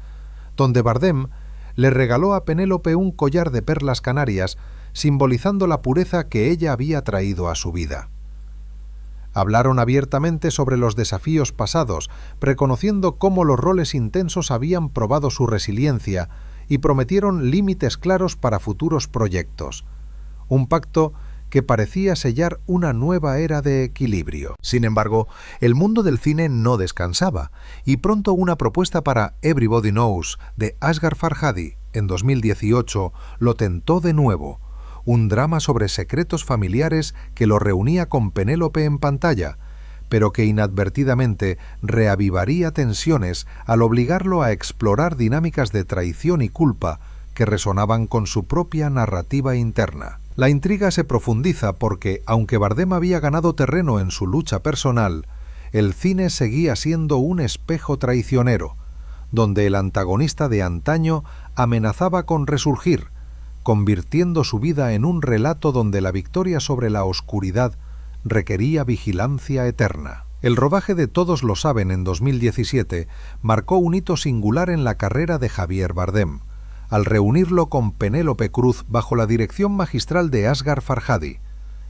donde Bardem le regaló a Penélope un collar de perlas canarias, simbolizando la pureza que ella había traído a su vida. Hablaron abiertamente sobre los desafíos pasados, reconociendo cómo los roles intensos habían probado su resiliencia y prometieron límites claros para futuros proyectos. Un pacto que parecía sellar una nueva era de equilibrio. Sin embargo, el mundo del cine no descansaba, y pronto una propuesta para Everybody Knows, de Asghar Farhadi, en 2018, lo tentó de nuevo. Un drama sobre secretos familiares que lo reunía con Penélope en pantalla, pero que inadvertidamente reavivaría tensiones al obligarlo a explorar dinámicas de traición y culpa que resonaban con su propia narrativa interna. La intriga se profundiza porque, aunque Bardem había ganado terreno en su lucha personal, el cine seguía siendo un espejo traicionero, donde el antagonista de antaño amenazaba con resurgir, convirtiendo su vida en un relato donde la victoria sobre la oscuridad requería vigilancia eterna. El rodaje de Todos lo saben en 2017 marcó un hito singular en la carrera de Javier Bardem, al reunirlo con Penélope Cruz bajo la dirección magistral de Asghar Farhadi,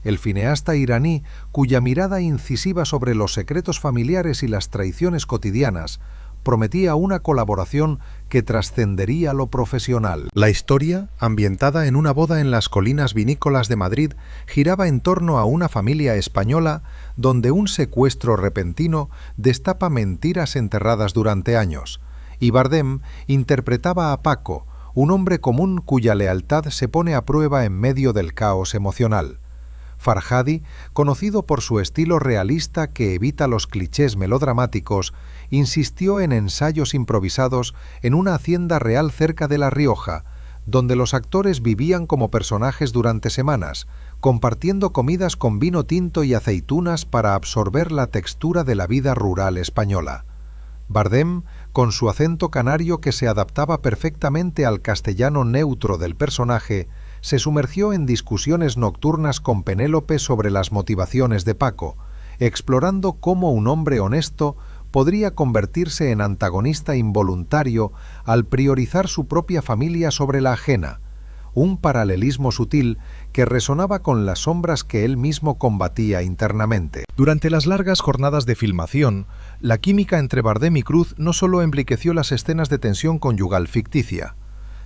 el cineasta iraní cuya mirada incisiva sobre los secretos familiares y las traiciones cotidianas prometía una colaboración que trascendería lo profesional. La historia, ambientada en una boda en las colinas vinícolas de Madrid, giraba en torno a una familia española donde un secuestro repentino destapa mentiras enterradas durante años, y Bardem interpretaba a Paco, un hombre común cuya lealtad se pone a prueba en medio del caos emocional. Farhadi, conocido por su estilo realista que evita los clichés melodramáticos, insistió en ensayos improvisados en una hacienda real cerca de La Rioja, donde los actores vivían como personajes durante semanas, compartiendo comidas con vino tinto y aceitunas para absorber la textura de la vida rural española. Bardem, con su acento canario que se adaptaba perfectamente al castellano neutro del personaje, se sumergió en discusiones nocturnas con Penélope sobre las motivaciones de Paco, explorando cómo un hombre honesto podría convertirse en antagonista involuntario al priorizar su propia familia sobre la ajena, un paralelismo sutil que resonaba con las sombras que él mismo combatía internamente. Durante las largas jornadas de filmación, la química entre Bardem y Cruz no solo enriqueció las escenas de tensión conyugal ficticia,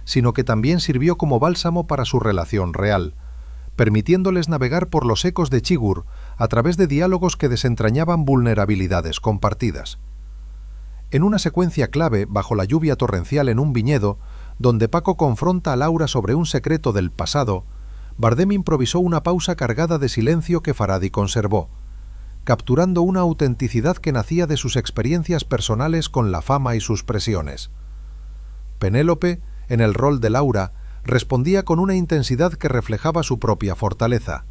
sino que también sirvió como bálsamo para su relación real, permitiéndoles navegar por los ecos de Chigur a través de diálogos que desentrañaban vulnerabilidades compartidas. En una secuencia clave, bajo la lluvia torrencial en un viñedo, donde Paco confronta a Laura sobre un secreto del pasado, Bardem improvisó una pausa cargada de silencio que Farhadi conservó, capturando una autenticidad que nacía de sus experiencias personales con la fama y sus presiones. Penélope, en el rol de Laura, respondía con una intensidad que reflejaba su propia fortaleza,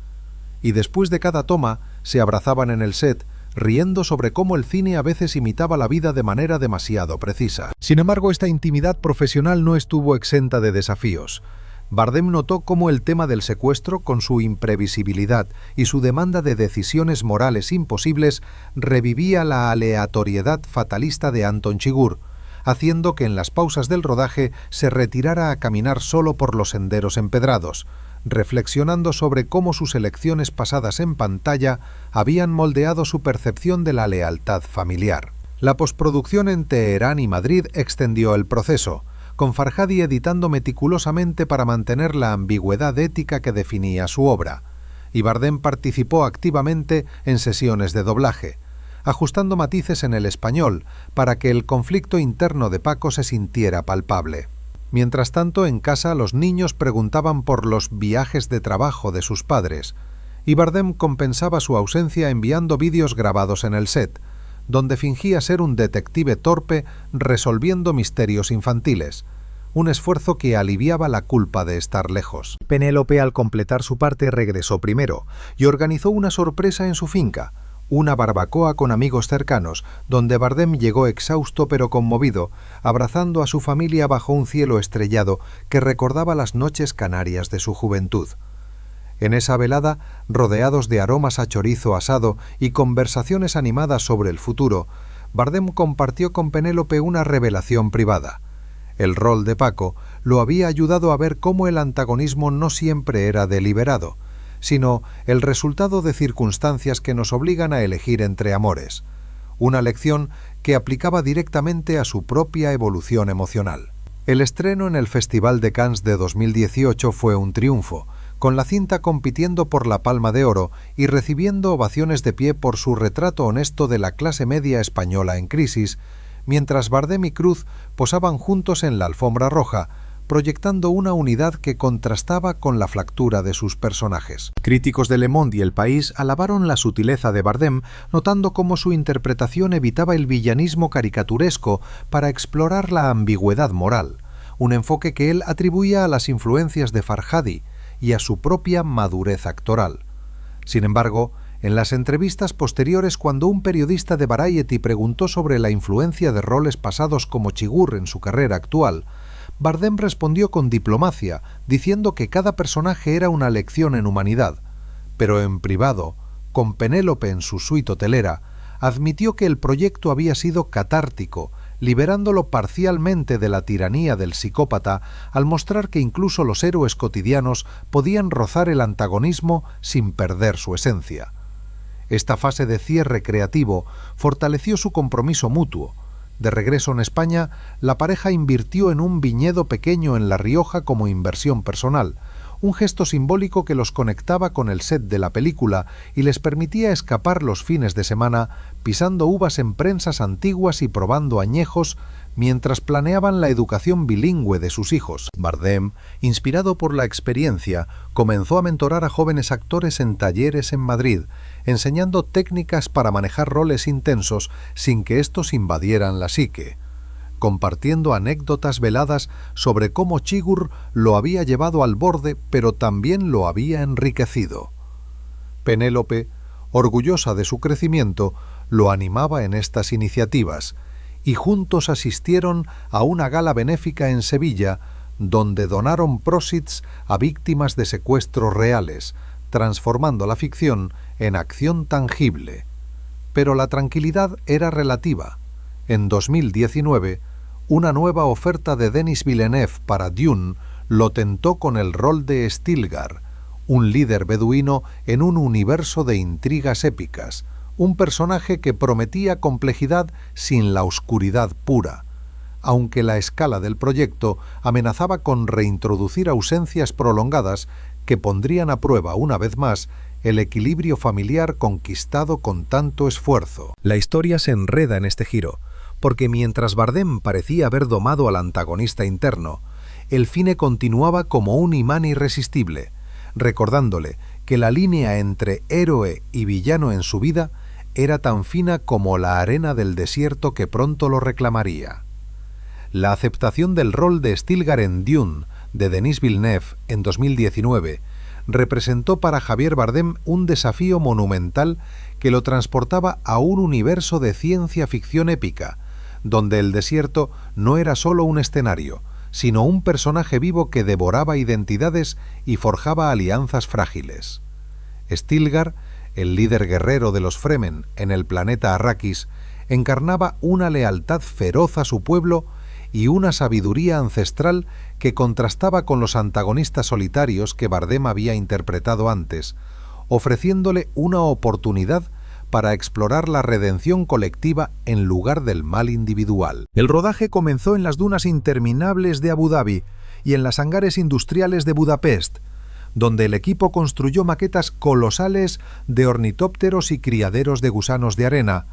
y después de cada toma se abrazaban en el set, riendo sobre cómo el cine a veces imitaba la vida de manera demasiado precisa. Sin embargo, esta intimidad profesional no estuvo exenta de desafíos. Bardem notó cómo el tema del secuestro, con su imprevisibilidad y su demanda de decisiones morales imposibles, revivía la aleatoriedad fatalista de Anton Chigurh, haciendo que en las pausas del rodaje se retirara a caminar solo por los senderos empedrados, reflexionando sobre cómo sus elecciones pasadas en pantalla habían moldeado su percepción de la lealtad familiar. La postproducción en Teherán y Madrid extendió el proceso, con Farhadi editando meticulosamente para mantener la ambigüedad ética que definía su obra, y Bardem participó activamente en sesiones de doblaje, ajustando matices en el español para que el conflicto interno de Paco se sintiera palpable. Mientras tanto, en casa los niños preguntaban por los viajes de trabajo de sus padres, y Bardem compensaba su ausencia enviando vídeos grabados en el set, donde fingía ser un detective torpe resolviendo misterios infantiles, un esfuerzo que aliviaba la culpa de estar lejos. Penélope, al completar su parte, regresó primero y organizó una sorpresa en su finca, una barbacoa con amigos cercanos, donde Bardem llegó exhausto pero conmovido, abrazando a su familia bajo un cielo estrellado que recordaba las noches canarias de su juventud. En esa velada, rodeados de aromas a chorizo asado y conversaciones animadas sobre el futuro, Bardem compartió con Penélope una revelación privada. El rol de Paco lo había ayudado a ver cómo el antagonismo no siempre era deliberado, sino el resultado de circunstancias que nos obligan a elegir entre amores, una lección que aplicaba directamente a su propia evolución emocional. El estreno en el Festival de Cannes de 2018 fue un triunfo, con la cinta compitiendo por la Palma de Oro y recibiendo ovaciones de pie por su retrato honesto de la clase media española en crisis, mientras Bardem y Cruz posaban juntos en la alfombra roja, proyectando una unidad que contrastaba con la fractura de sus personajes. Críticos de Le Monde y El País alabaron la sutileza de Bardem, notando cómo su interpretación evitaba el villanismo caricaturesco para explorar la ambigüedad moral, un enfoque que él atribuía a las influencias de Farhadi y a su propia madurez actoral. Sin embargo, en las entrevistas posteriores, cuando un periodista de Variety preguntó sobre la influencia de roles pasados como Chigurh en su carrera actual, Bardem respondió con diplomacia, diciendo que cada personaje era una lección en humanidad, pero en privado, con Penélope en su suite hotelera, admitió que el proyecto había sido catártico, liberándolo parcialmente de la tiranía del psicópata al mostrar que incluso los héroes cotidianos podían rozar el antagonismo sin perder su esencia. Esta fase de cierre creativo fortaleció su compromiso mutuo, De regreso en España, la pareja invirtió en un viñedo pequeño en La Rioja como inversión personal, un gesto simbólico que los conectaba con el set de la película y les permitía escapar los fines de semana pisando uvas en prensas antiguas y probando añejos mientras planeaban la educación bilingüe de sus hijos. Bardem, inspirado por la experiencia, comenzó a mentorar a jóvenes actores en talleres en Madrid, enseñando técnicas para manejar roles intensos sin que estos invadieran la psique, compartiendo anécdotas veladas sobre cómo Chigurh lo había llevado al borde, pero también lo había enriquecido. Penélope, orgullosa de su crecimiento, lo animaba en estas iniciativas, y juntos asistieron a una gala benéfica en Sevilla, donde donaron próceeds a víctimas de secuestros reales, transformando la ficción en acción tangible. Pero la tranquilidad era relativa. En 2019, una nueva oferta de Denis Villeneuve para Dune lo tentó con el rol de Stilgar, un líder beduino en un universo de intrigas épicas, un personaje que prometía complejidad sin la oscuridad pura, aunque la escala del proyecto amenazaba con reintroducir ausencias prolongadas que pondrían a prueba una vez más el equilibrio familiar conquistado con tanto esfuerzo. La historia se enreda en este giro, porque mientras Bardem parecía haber domado al antagonista interno, el cine continuaba como un imán irresistible, recordándole que la línea entre héroe y villano en su vida era tan fina como la arena del desierto que pronto lo reclamaría. La aceptación del rol de Stilgar en Dune, de Denis Villeneuve, en 2019, representó para Javier Bardem un desafío monumental que lo transportaba a un universo de ciencia ficción épica, donde el desierto no era solo un escenario, sino un personaje vivo que devoraba identidades y forjaba alianzas frágiles. Stilgar, el líder guerrero de los Fremen en el planeta Arrakis, encarnaba una lealtad feroz a su pueblo y una sabiduría ancestral que contrastaba con los antagonistas solitarios que Bardem había interpretado antes, ofreciéndole una oportunidad para explorar la redención colectiva en lugar del mal individual. El rodaje comenzó en las dunas interminables de Abu Dhabi y en las hangares industriales de Budapest, donde el equipo construyó maquetas colosales de ornitópteros y criaderos de gusanos de arena,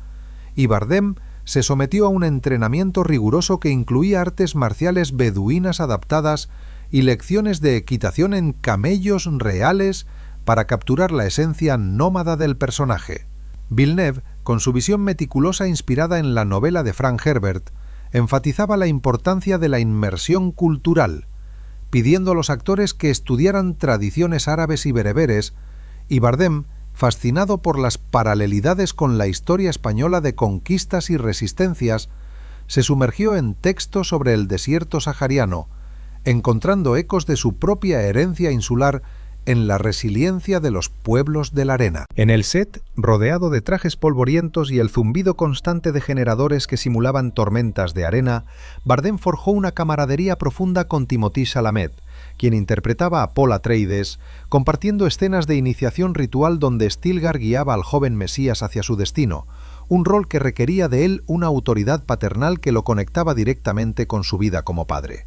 y Bardem se sometió a un entrenamiento riguroso que incluía artes marciales beduinas adaptadas y lecciones de equitación en camellos reales para capturar la esencia nómada del personaje. Villeneuve, con su visión meticulosa inspirada en la novela de Frank Herbert, enfatizaba la importancia de la inmersión cultural, pidiendo a los actores que estudiaran tradiciones árabes y bereberes, y Bardem, fascinado por las paralelidades con la historia española de conquistas y resistencias, se sumergió en textos sobre el desierto sahariano, encontrando ecos de su propia herencia insular en la resiliencia de los pueblos de la arena. En el set, rodeado de trajes polvorientos y el zumbido constante de generadores que simulaban tormentas de arena, Bardem forjó una camaradería profunda con Timothée Chalamet, quien interpretaba a Paul Atreides, compartiendo escenas de iniciación ritual donde Stilgar guiaba al joven Mesías hacia su destino, un rol que requería de él una autoridad paternal que lo conectaba directamente con su vida como padre.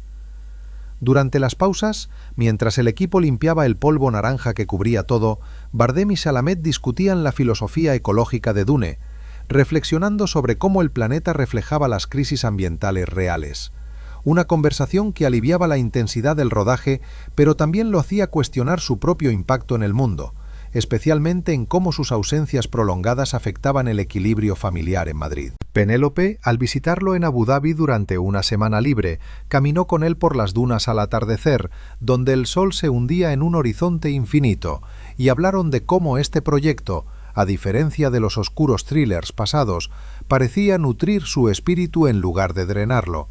Durante las pausas, mientras el equipo limpiaba el polvo naranja que cubría todo, Bardem y Chalamet discutían la filosofía ecológica de Dune, reflexionando sobre cómo el planeta reflejaba las crisis ambientales reales. Una conversación que aliviaba la intensidad del rodaje, pero también lo hacía cuestionar su propio impacto en el mundo, especialmente en cómo sus ausencias prolongadas afectaban el equilibrio familiar en Madrid. Penélope, al visitarlo en Abu Dhabi durante una semana libre, caminó con él por las dunas al atardecer, donde el sol se hundía en un horizonte infinito, y hablaron de cómo este proyecto, a diferencia de los oscuros thrillers pasados, parecía nutrir su espíritu en lugar de drenarlo,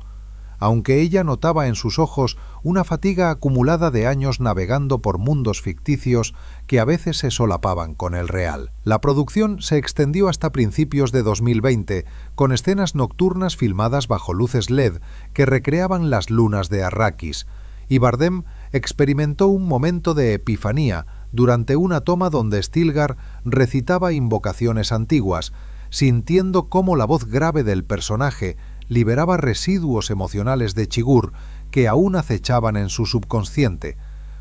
aunque ella notaba en sus ojos una fatiga acumulada de años navegando por mundos ficticios que a veces se solapaban con el real. La producción se extendió hasta principios de 2020, con escenas nocturnas filmadas bajo luces LED que recreaban las lunas de Arrakis, y Bardem experimentó un momento de epifanía durante una toma donde Stilgar recitaba invocaciones antiguas, sintiendo cómo la voz grave del personaje liberaba residuos emocionales de Chigurh que aún acechaban en su subconsciente,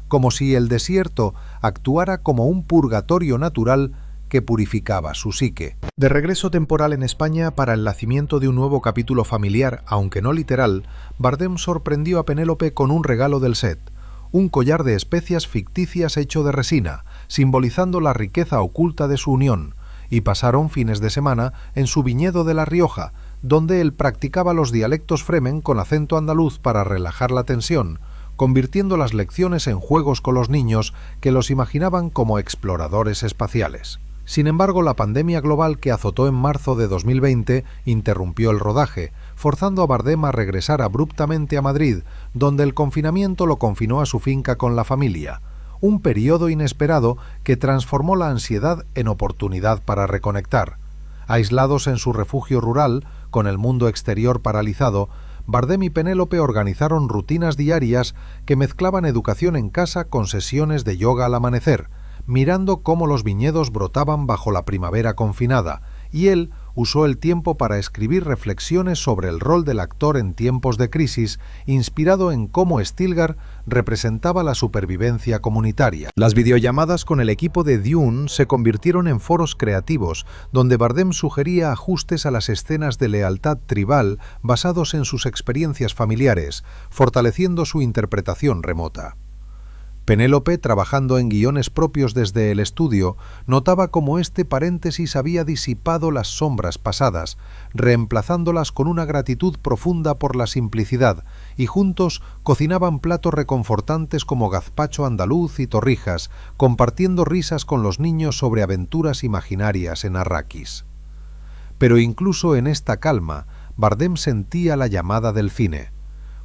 como si el desierto actuara como un purgatorio natural que purificaba su psique. De regreso temporal en España para el nacimiento de un nuevo capítulo familiar, aunque no literal, Bardem sorprendió a Penélope con un regalo del set, un collar de especias ficticias hecho de resina, simbolizando la riqueza oculta de su unión, y pasaron fines de semana en su viñedo de La Rioja, donde él practicaba los dialectos fremen con acento andaluz para relajar la tensión, convirtiendo las lecciones en juegos con los niños que los imaginaban como exploradores espaciales. Sin embargo, la pandemia global que azotó en marzo de 2020 interrumpió el rodaje, forzando a Bardem a regresar abruptamente a Madrid, donde el confinamiento lo confinó a su finca con la familia, un periodo inesperado que transformó la ansiedad en oportunidad para reconectar. Aislados en su refugio rural, con el mundo exterior paralizado, Bardem y Penélope organizaron rutinas diarias que mezclaban educación en casa con sesiones de yoga al amanecer, mirando cómo los viñedos brotaban bajo la primavera confinada, y él usó el tiempo para escribir reflexiones sobre el rol del actor en tiempos de crisis, inspirado en cómo Stilgar representaba la supervivencia comunitaria. Las videollamadas con el equipo de Dune se convirtieron en foros creativos, donde Bardem sugería ajustes a las escenas de lealtad tribal basados en sus experiencias familiares, fortaleciendo su interpretación remota. Penélope, trabajando en guiones propios desde el estudio, notaba cómo este paréntesis había disipado las sombras pasadas, reemplazándolas con una gratitud profunda por la simplicidad, y juntos cocinaban platos reconfortantes como gazpacho andaluz y torrijas, compartiendo risas con los niños sobre aventuras imaginarias en Arrakis. Pero incluso en esta calma, Bardem sentía la llamada del cine.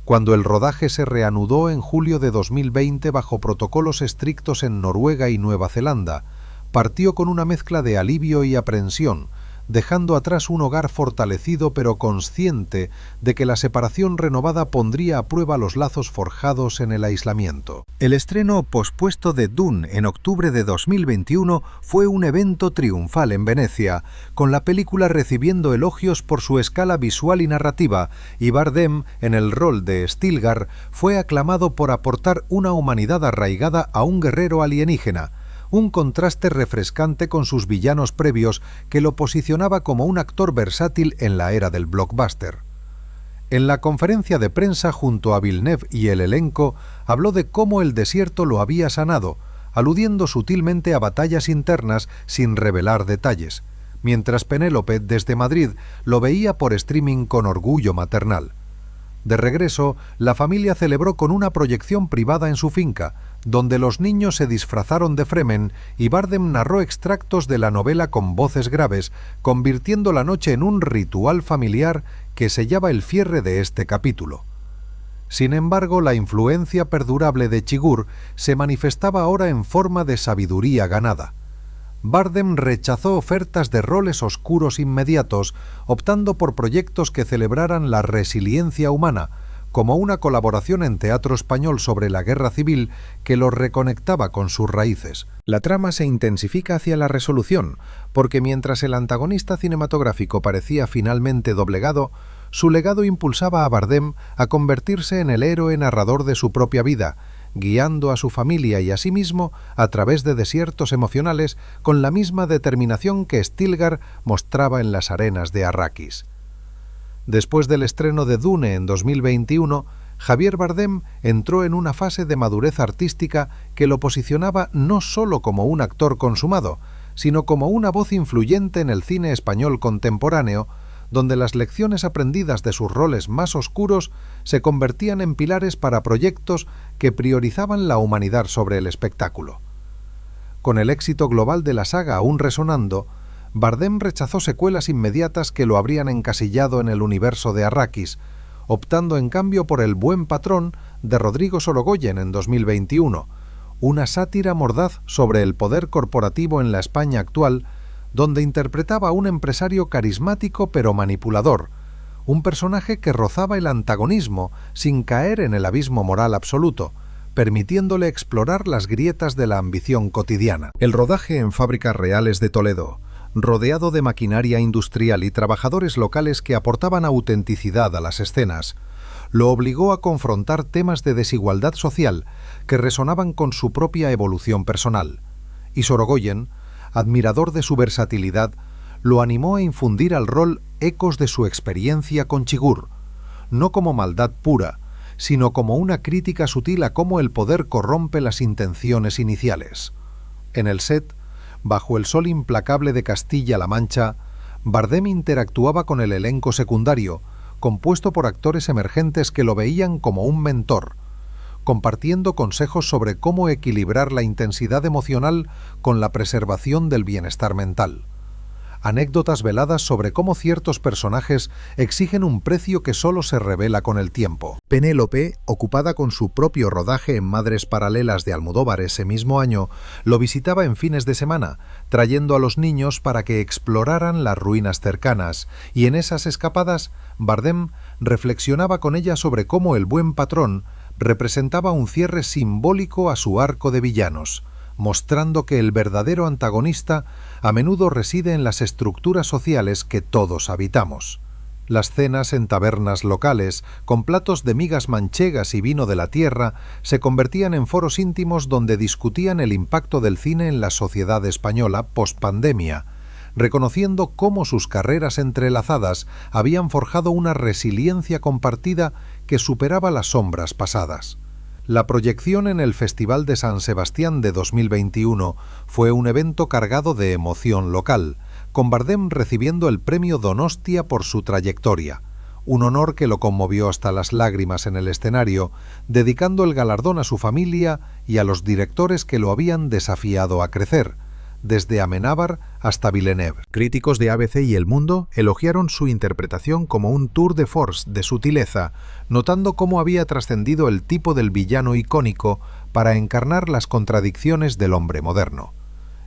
Cuando el rodaje se reanudó en julio de 2020 bajo protocolos estrictos en Noruega y Nueva Zelanda, partió con una mezcla de alivio y aprensión, dejando atrás un hogar fortalecido pero consciente de que la separación renovada pondría a prueba los lazos forjados en el aislamiento. El estreno pospuesto de Dune en octubre de 2021 fue un evento triunfal en Venecia, con la película recibiendo elogios por su escala visual y narrativa, y Bardem, en el rol de Stilgar, fue aclamado por aportar una humanidad arraigada a un guerrero alienígena, un contraste refrescante con sus villanos previos que lo posicionaba como un actor versátil en la era del blockbuster. En la conferencia de prensa junto a Villeneuve y el elenco, habló de cómo el desierto lo había sanado, aludiendo sutilmente a batallas internas sin revelar detalles, mientras Penélope desde Madrid lo veía por streaming con orgullo maternal. De regreso, la familia celebró con una proyección privada en su finca, donde los niños se disfrazaron de Fremen y Bardem narró extractos de la novela con voces graves, convirtiendo la noche en un ritual familiar que sellaba el cierre de este capítulo. Sin embargo, la influencia perdurable de Chigurh se manifestaba ahora en forma de sabiduría ganada. Bardem rechazó ofertas de roles oscuros inmediatos, optando por proyectos que celebraran la resiliencia humana, como una colaboración en teatro español sobre la guerra civil que lo reconectaba con sus raíces. La trama se intensifica hacia la resolución, porque mientras el antagonista cinematográfico parecía finalmente doblegado, su legado impulsaba a Bardem a convertirse en el héroe narrador de su propia vida, guiando a su familia y a sí mismo a través de desiertos emocionales con la misma determinación que Stilgar mostraba en las arenas de Arrakis. Después del estreno de Dune en 2021, Javier Bardem entró en una fase de madurez artística que lo posicionaba no solo como un actor consumado, sino como una voz influyente en el cine español contemporáneo, donde las lecciones aprendidas de sus roles más oscuros se convertían en pilares para proyectos que priorizaban la humanidad sobre el espectáculo. Con el éxito global de la saga aún resonando, Bardem rechazó secuelas inmediatas que lo habrían encasillado en el universo de Arrakis, optando en cambio por El buen patrón de Rodrigo Sorogoyen en 2021, una sátira mordaz sobre el poder corporativo en la España actual, donde interpretaba a un empresario carismático pero manipulador, un personaje que rozaba el antagonismo sin caer en el abismo moral absoluto, permitiéndole explorar las grietas de la ambición cotidiana. El rodaje en Fábricas Reales de Toledo, rodeado de maquinaria industrial y trabajadores locales que aportaban autenticidad a las escenas, lo obligó a confrontar temas de desigualdad social que resonaban con su propia evolución personal. Y Sorogoyen, admirador de su versatilidad, lo animó a infundir al rol ecos de su experiencia con Chigurh, no como maldad pura, sino como una crítica sutil a cómo el poder corrompe las intenciones iniciales. En el set, bajo el sol implacable de Castilla-La Mancha, Bardem interactuaba con el elenco secundario, compuesto por actores emergentes que lo veían como un mentor, compartiendo consejos sobre cómo equilibrar la intensidad emocional con la preservación del bienestar mental. Anécdotas veladas sobre cómo ciertos personajes exigen un precio que solo se revela con el tiempo. Penélope, ocupada con su propio rodaje en Madres Paralelas de Almodóvar ese mismo año, lo visitaba en fines de semana, trayendo a los niños para que exploraran las ruinas cercanas, y en esas escapadas, Bardem reflexionaba con ella sobre cómo el buen patrón representaba un cierre simbólico a su arco de villanos, mostrando que el verdadero antagonista a menudo reside en las estructuras sociales que todos habitamos. Las cenas en tabernas locales, con platos de migas manchegas y vino de la tierra, se convertían en foros íntimos donde discutían el impacto del cine en la sociedad española post-pandemia, reconociendo cómo sus carreras entrelazadas habían forjado una resiliencia compartida que superaba las sombras pasadas. La proyección en el Festival de San Sebastián de 2021 fue un evento cargado de emoción local, con Bardem recibiendo el premio Donostia por su trayectoria, un honor que lo conmovió hasta las lágrimas en el escenario, dedicando el galardón a su familia y a los directores que lo habían desafiado a crecer, desde Amenábar hasta Villeneuve. Críticos de ABC y El Mundo elogiaron su interpretación como un tour de force de sutileza, notando cómo había trascendido el tipo del villano icónico para encarnar las contradicciones del hombre moderno.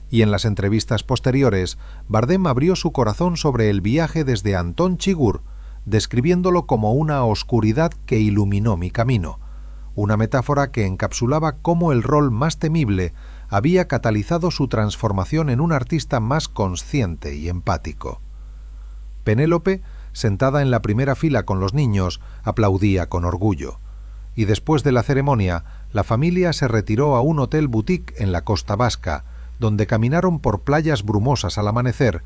Y en las entrevistas posteriores, Bardem abrió su corazón sobre el viaje desde Antón Chigurh, describiéndolo como una oscuridad que iluminó mi camino, una metáfora que encapsulaba cómo el rol más temible había catalizado su transformación en un artista más consciente y empático. Penélope, sentada en la primera fila con los niños, aplaudía con orgullo. Y después de la ceremonia, la familia se retiró a un hotel boutique en la costa vasca, donde caminaron por playas brumosas al amanecer,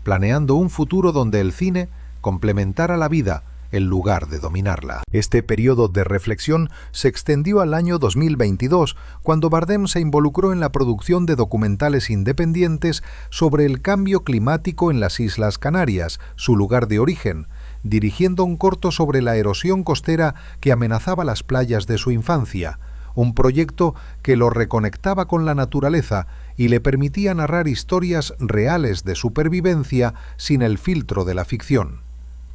planeando un futuro donde el cine complementara la vida en lugar de dominarla. Este periodo de reflexión se extendió al año 2022, cuando Bardem se involucró en la producción de documentales independientes sobre el cambio climático en las Islas Canarias, su lugar de origen, dirigiendo un corto sobre la erosión costera que amenazaba las playas de su infancia, un proyecto que lo reconectaba con la naturaleza y le permitía narrar historias reales de supervivencia sin el filtro de la ficción.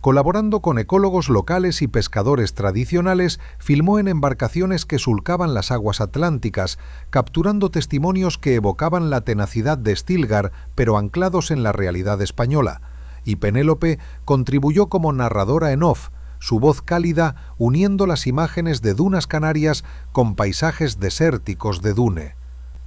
Colaborando con ecólogos locales y pescadores tradicionales, filmó en embarcaciones que surcaban las aguas atlánticas, capturando testimonios que evocaban la tenacidad de Stilgar, pero anclados en la realidad española. Y Penélope contribuyó como narradora en off, su voz cálida uniendo las imágenes de dunas canarias con paisajes desérticos de Dune.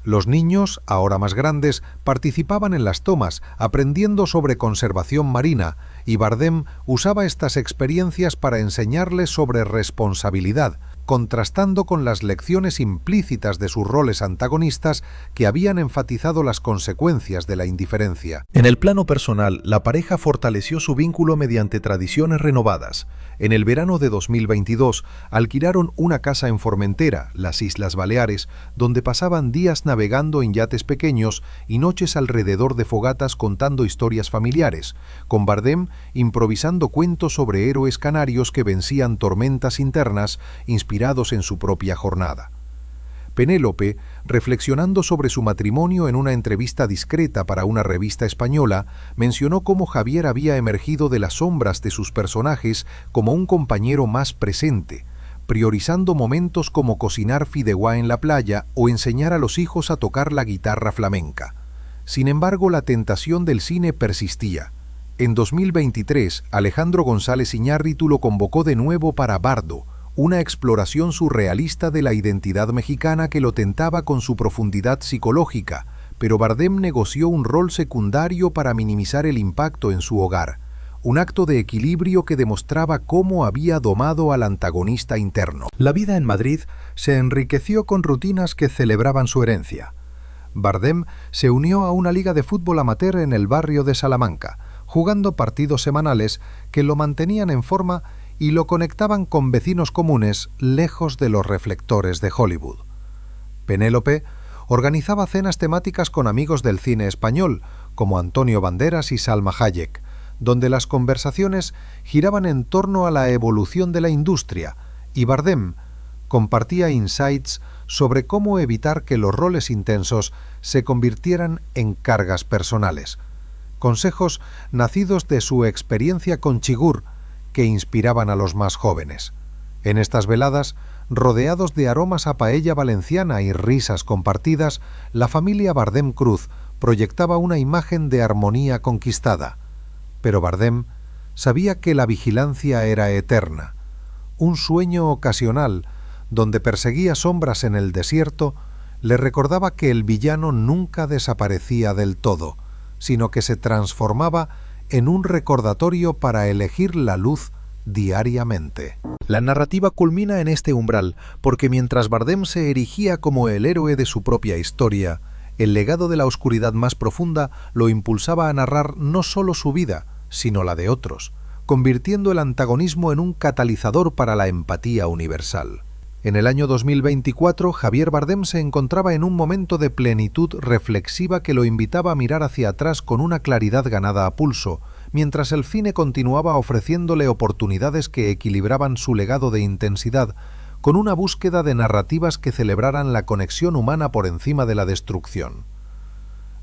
Los niños, ahora más grandes, participaban en las tomas, aprendiendo sobre conservación marina, y Bardem usaba estas experiencias para enseñarles sobre responsabilidad, contrastando con las lecciones implícitas de sus roles antagonistas que habían enfatizado las consecuencias de la indiferencia. En el plano personal, la pareja fortaleció su vínculo mediante tradiciones renovadas. En el verano de 2022, alquilaron una casa en Formentera, las Islas Baleares, donde pasaban días navegando en yates pequeños y noches alrededor de fogatas contando historias familiares, con Bardem improvisando cuentos sobre héroes canarios que vencían tormentas internas inspirados en su propia jornada. Penélope, reflexionando sobre su matrimonio en una entrevista discreta para una revista española, mencionó cómo Javier había emergido de las sombras de sus personajes como un compañero más presente, priorizando momentos como cocinar fideuá en la playa o enseñar a los hijos a tocar la guitarra flamenca. Sin embargo, la tentación del cine persistía. En 2023, Alejandro González Iñárritu lo convocó de nuevo para Bardo, una exploración surrealista de la identidad mexicana que lo tentaba con su profundidad psicológica, pero Bardem negoció un rol secundario para minimizar el impacto en su hogar, un acto de equilibrio que demostraba cómo había domado al antagonista interno. La vida en Madrid se enriqueció con rutinas que celebraban su herencia. Bardem se unió a una liga de fútbol amateur en el barrio de Salamanca, jugando partidos semanales que lo mantenían en forma y lo conectaban con vecinos comunes lejos de los reflectores de Hollywood. Penélope organizaba cenas temáticas con amigos del cine español, como Antonio Banderas y Salma Hayek, donde las conversaciones giraban en torno a la evolución de la industria, y Bardem compartía insights sobre cómo evitar que los roles intensos se convirtieran en cargas personales. Consejos nacidos de su experiencia con Chigur, que inspiraban a los más jóvenes. En estas veladas, rodeados de aromas a paella valenciana y risas compartidas, la familia Bardem Cruz proyectaba una imagen de armonía conquistada. Pero Bardem sabía que la vigilancia era eterna. Un sueño ocasional, donde perseguía sombras en el desierto, le recordaba que el villano nunca desaparecía del todo, sino que se transformaba en un recordatorio para elegir la luz diariamente. La narrativa culmina en este umbral, porque mientras Bardem se erigía como el héroe de su propia historia, el legado de la oscuridad más profunda lo impulsaba a narrar no solo su vida, sino la de otros, convirtiendo el antagonismo en un catalizador para la empatía universal. En el año 2024, Javier Bardem se encontraba en un momento de plenitud reflexiva que lo invitaba a mirar hacia atrás con una claridad ganada a pulso, mientras el cine continuaba ofreciéndole oportunidades que equilibraban su legado de intensidad con una búsqueda de narrativas que celebraran la conexión humana por encima de la destrucción.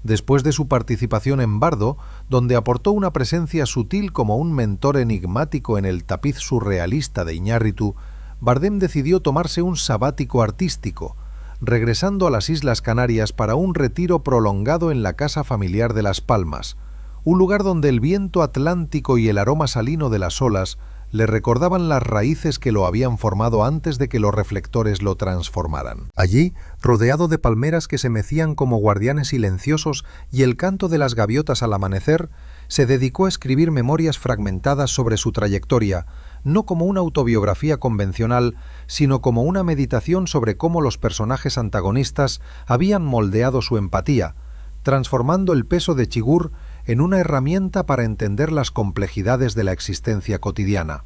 Después de su participación en Bardo, donde aportó una presencia sutil como un mentor enigmático en el tapiz surrealista de Iñárritu, Bardem decidió tomarse un sabático artístico, regresando a las Islas Canarias para un retiro prolongado en la casa familiar de Las Palmas, un lugar donde el viento atlántico y el aroma salino de las olas le recordaban las raíces que lo habían formado antes de que los reflectores lo transformaran. Allí, rodeado de palmeras que se mecían como guardianes silenciosos y el canto de las gaviotas al amanecer, se dedicó a escribir memorias fragmentadas sobre su trayectoria, no como una autobiografía convencional, sino como una meditación sobre cómo los personajes antagonistas habían moldeado su empatía, transformando el peso de Chigur en una herramienta para entender las complejidades de la existencia cotidiana.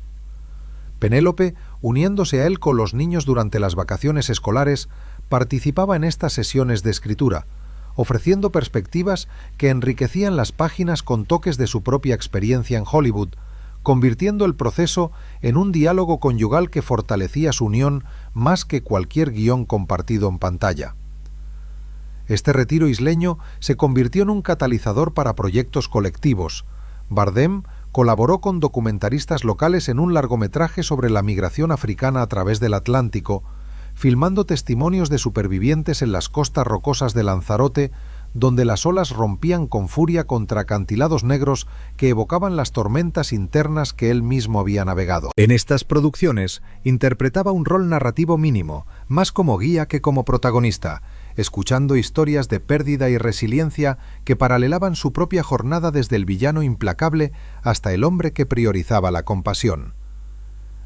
Penélope, uniéndose a él con los niños durante las vacaciones escolares, participaba en estas sesiones de escritura, ofreciendo perspectivas que enriquecían las páginas con toques de su propia experiencia en Hollywood, convirtiendo el proceso en un diálogo conyugal que fortalecía su unión más que cualquier guión compartido en pantalla. Este retiro isleño se convirtió en un catalizador para proyectos colectivos. Bardem colaboró con documentaristas locales en un largometraje sobre la migración africana a través del Atlántico, filmando testimonios de supervivientes en las costas rocosas de Lanzarote, donde las olas rompían con furia contra acantilados negros que evocaban las tormentas internas que él mismo había navegado. En estas producciones interpretaba un rol narrativo mínimo, más como guía que como protagonista, escuchando historias de pérdida y resiliencia que paralelaban su propia jornada desde el villano implacable hasta el hombre que priorizaba la compasión.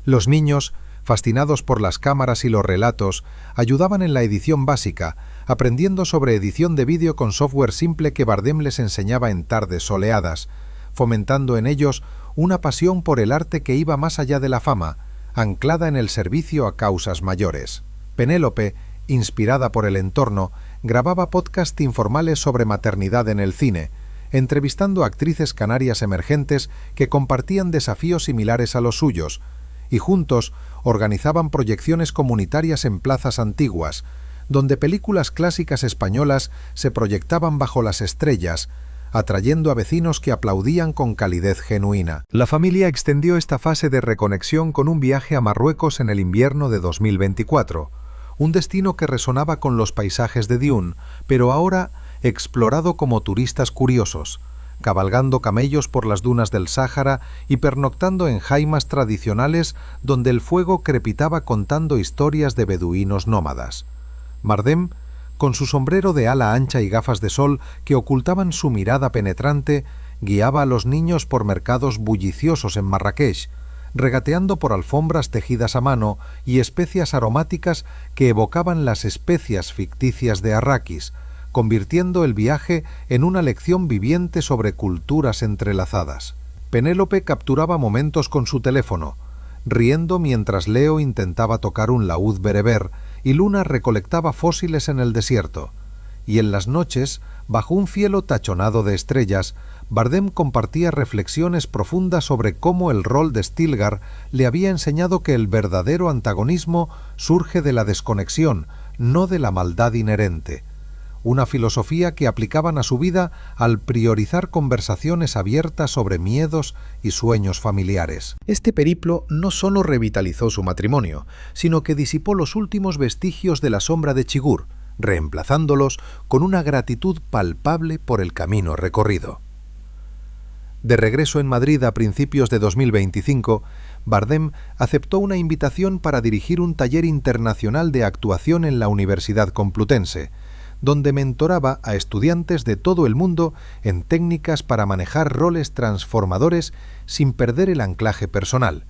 Los niños, fascinados por las cámaras y los relatos, ayudaban en la edición básica, aprendiendo sobre edición de vídeo con software simple que Bardem les enseñaba en tardes soleadas, fomentando en ellos una pasión por el arte que iba más allá de la fama, anclada en el servicio a causas mayores. Penélope, inspirada por el entorno, grababa podcasts informales sobre maternidad en el cine, entrevistando a actrices canarias emergentes que compartían desafíos similares a los suyos, y juntos organizaban proyecciones comunitarias en plazas antiguas, donde películas clásicas españolas se proyectaban bajo las estrellas, atrayendo a vecinos que aplaudían con calidez genuina. La familia extendió esta fase de reconexión con un viaje a Marruecos en el invierno de 2024, un destino que resonaba con los paisajes de Dune, pero ahora explorado como turistas curiosos, cabalgando camellos por las dunas del Sáhara y pernoctando en jaimas tradicionales donde el fuego crepitaba contando historias de beduinos nómadas. Bardem con su sombrero de ala ancha y gafas de sol que ocultaban su mirada penetrante, guiaba a los niños por mercados bulliciosos en Marrakech, regateando por alfombras tejidas a mano y especias aromáticas que evocaban las especias ficticias de Arrakis, convirtiendo el viaje en una lección viviente sobre culturas entrelazadas. Penélope capturaba momentos con su teléfono, riendo mientras Leo intentaba tocar un laúd bereber y Luna recolectaba fósiles en el desierto. Y en las noches, bajo un cielo tachonado de estrellas, Bardem compartía reflexiones profundas sobre cómo el rol de Stilgar le había enseñado que el verdadero antagonismo surge de la desconexión, no de la maldad inherente. Una filosofía que aplicaban a su vida al priorizar conversaciones abiertas sobre miedos y sueños familiares. Este periplo no solo revitalizó su matrimonio, sino que disipó los últimos vestigios de la sombra de Chigurh, reemplazándolos con una gratitud palpable por el camino recorrido. De regreso en Madrid a principios de 2025, Bardem aceptó una invitación para dirigir un taller internacional de actuación en la Universidad Complutense, donde mentoraba a estudiantes de todo el mundo en técnicas para manejar roles transformadores sin perder el anclaje personal,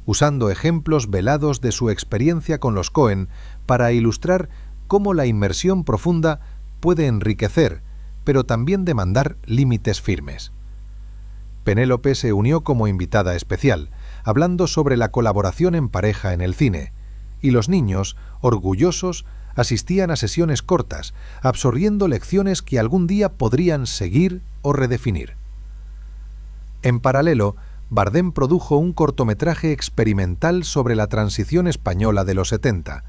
usando ejemplos velados de su experiencia con los Coen para ilustrar cómo la inmersión profunda puede enriquecer, pero también demandar límites firmes. Penélope se unió como invitada especial, hablando sobre la colaboración en pareja en el cine, y los niños, orgullosos, asistían a sesiones cortas, absorbiendo lecciones que algún día podrían seguir o redefinir. En paralelo, Bardem produjo un cortometraje experimental sobre la transición española de los 70,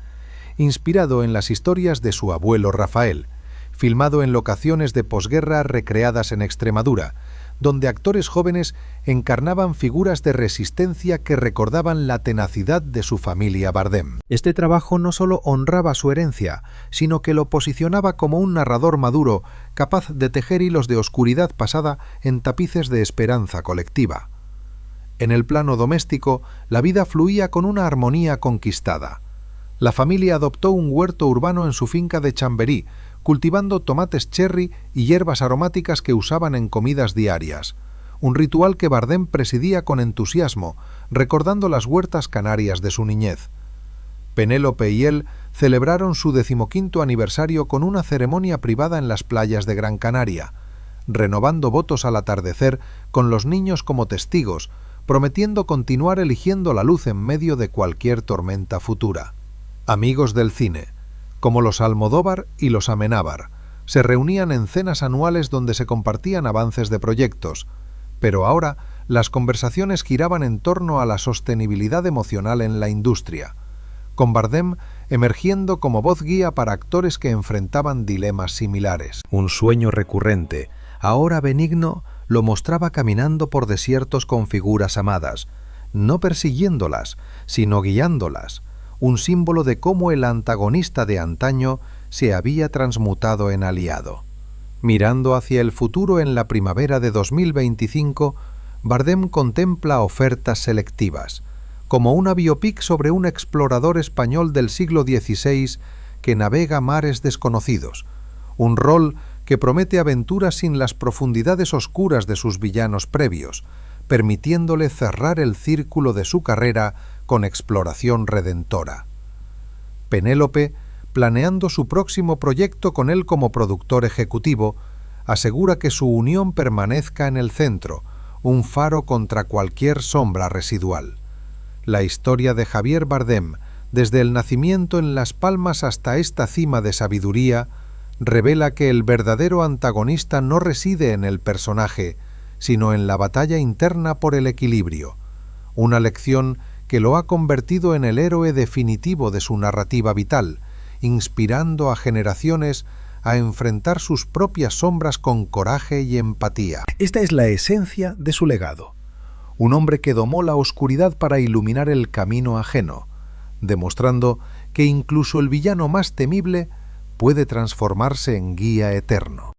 inspirado en las historias de su abuelo Rafael, filmado en locaciones de posguerra recreadas en Extremadura, donde actores jóvenes encarnaban figuras de resistencia que recordaban la tenacidad de su familia Bardem. Este trabajo no solo honraba su herencia, sino que lo posicionaba como un narrador maduro, capaz de tejer hilos de oscuridad pasada en tapices de esperanza colectiva. En el plano doméstico, la vida fluía con una armonía conquistada. La familia adoptó un huerto urbano en su finca de Chamberí, cultivando tomates cherry y hierbas aromáticas que usaban en comidas diarias, un ritual que Bardem presidía con entusiasmo, recordando las huertas canarias de su niñez. Penélope y él celebraron su 15º aniversario con una ceremonia privada en las playas de Gran Canaria, renovando votos al atardecer con los niños como testigos, prometiendo continuar eligiendo la luz en medio de cualquier tormenta futura. Amigos del cine, como los Almodóvar y los Amenábar, se reunían en cenas anuales donde se compartían avances de proyectos, pero ahora las conversaciones giraban en torno a la sostenibilidad emocional en la industria, con Bardem emergiendo como voz guía para actores que enfrentaban dilemas similares. Un sueño recurrente, ahora benigno, lo mostraba caminando por desiertos con figuras amadas, no persiguiéndolas, sino guiándolas, un símbolo de cómo el antagonista de antaño se había transmutado en aliado. Mirando hacia el futuro en la primavera de 2025, Bardem contempla ofertas selectivas, como una biopic sobre un explorador español del siglo XVI que navega mares desconocidos, un rol que promete aventuras sin las profundidades oscuras de sus villanos previos, permitiéndole cerrar el círculo de su carrera con exploración redentora. Penélope, planeando su próximo proyecto con él como productor ejecutivo, asegura que su unión permanezca en el centro, un faro contra cualquier sombra residual. La historia de Javier Bardem, desde el nacimiento en Las Palmas hasta esta cima de sabiduría, revela que el verdadero antagonista no reside en el personaje, sino en la batalla interna por el equilibrio, una lección que lo ha convertido en el héroe definitivo de su narrativa vital, inspirando a generaciones a enfrentar sus propias sombras con coraje y empatía. Esta es la esencia de su legado. Un hombre que domó la oscuridad para iluminar el camino ajeno, demostrando que incluso el villano más temible puede transformarse en guía eterno.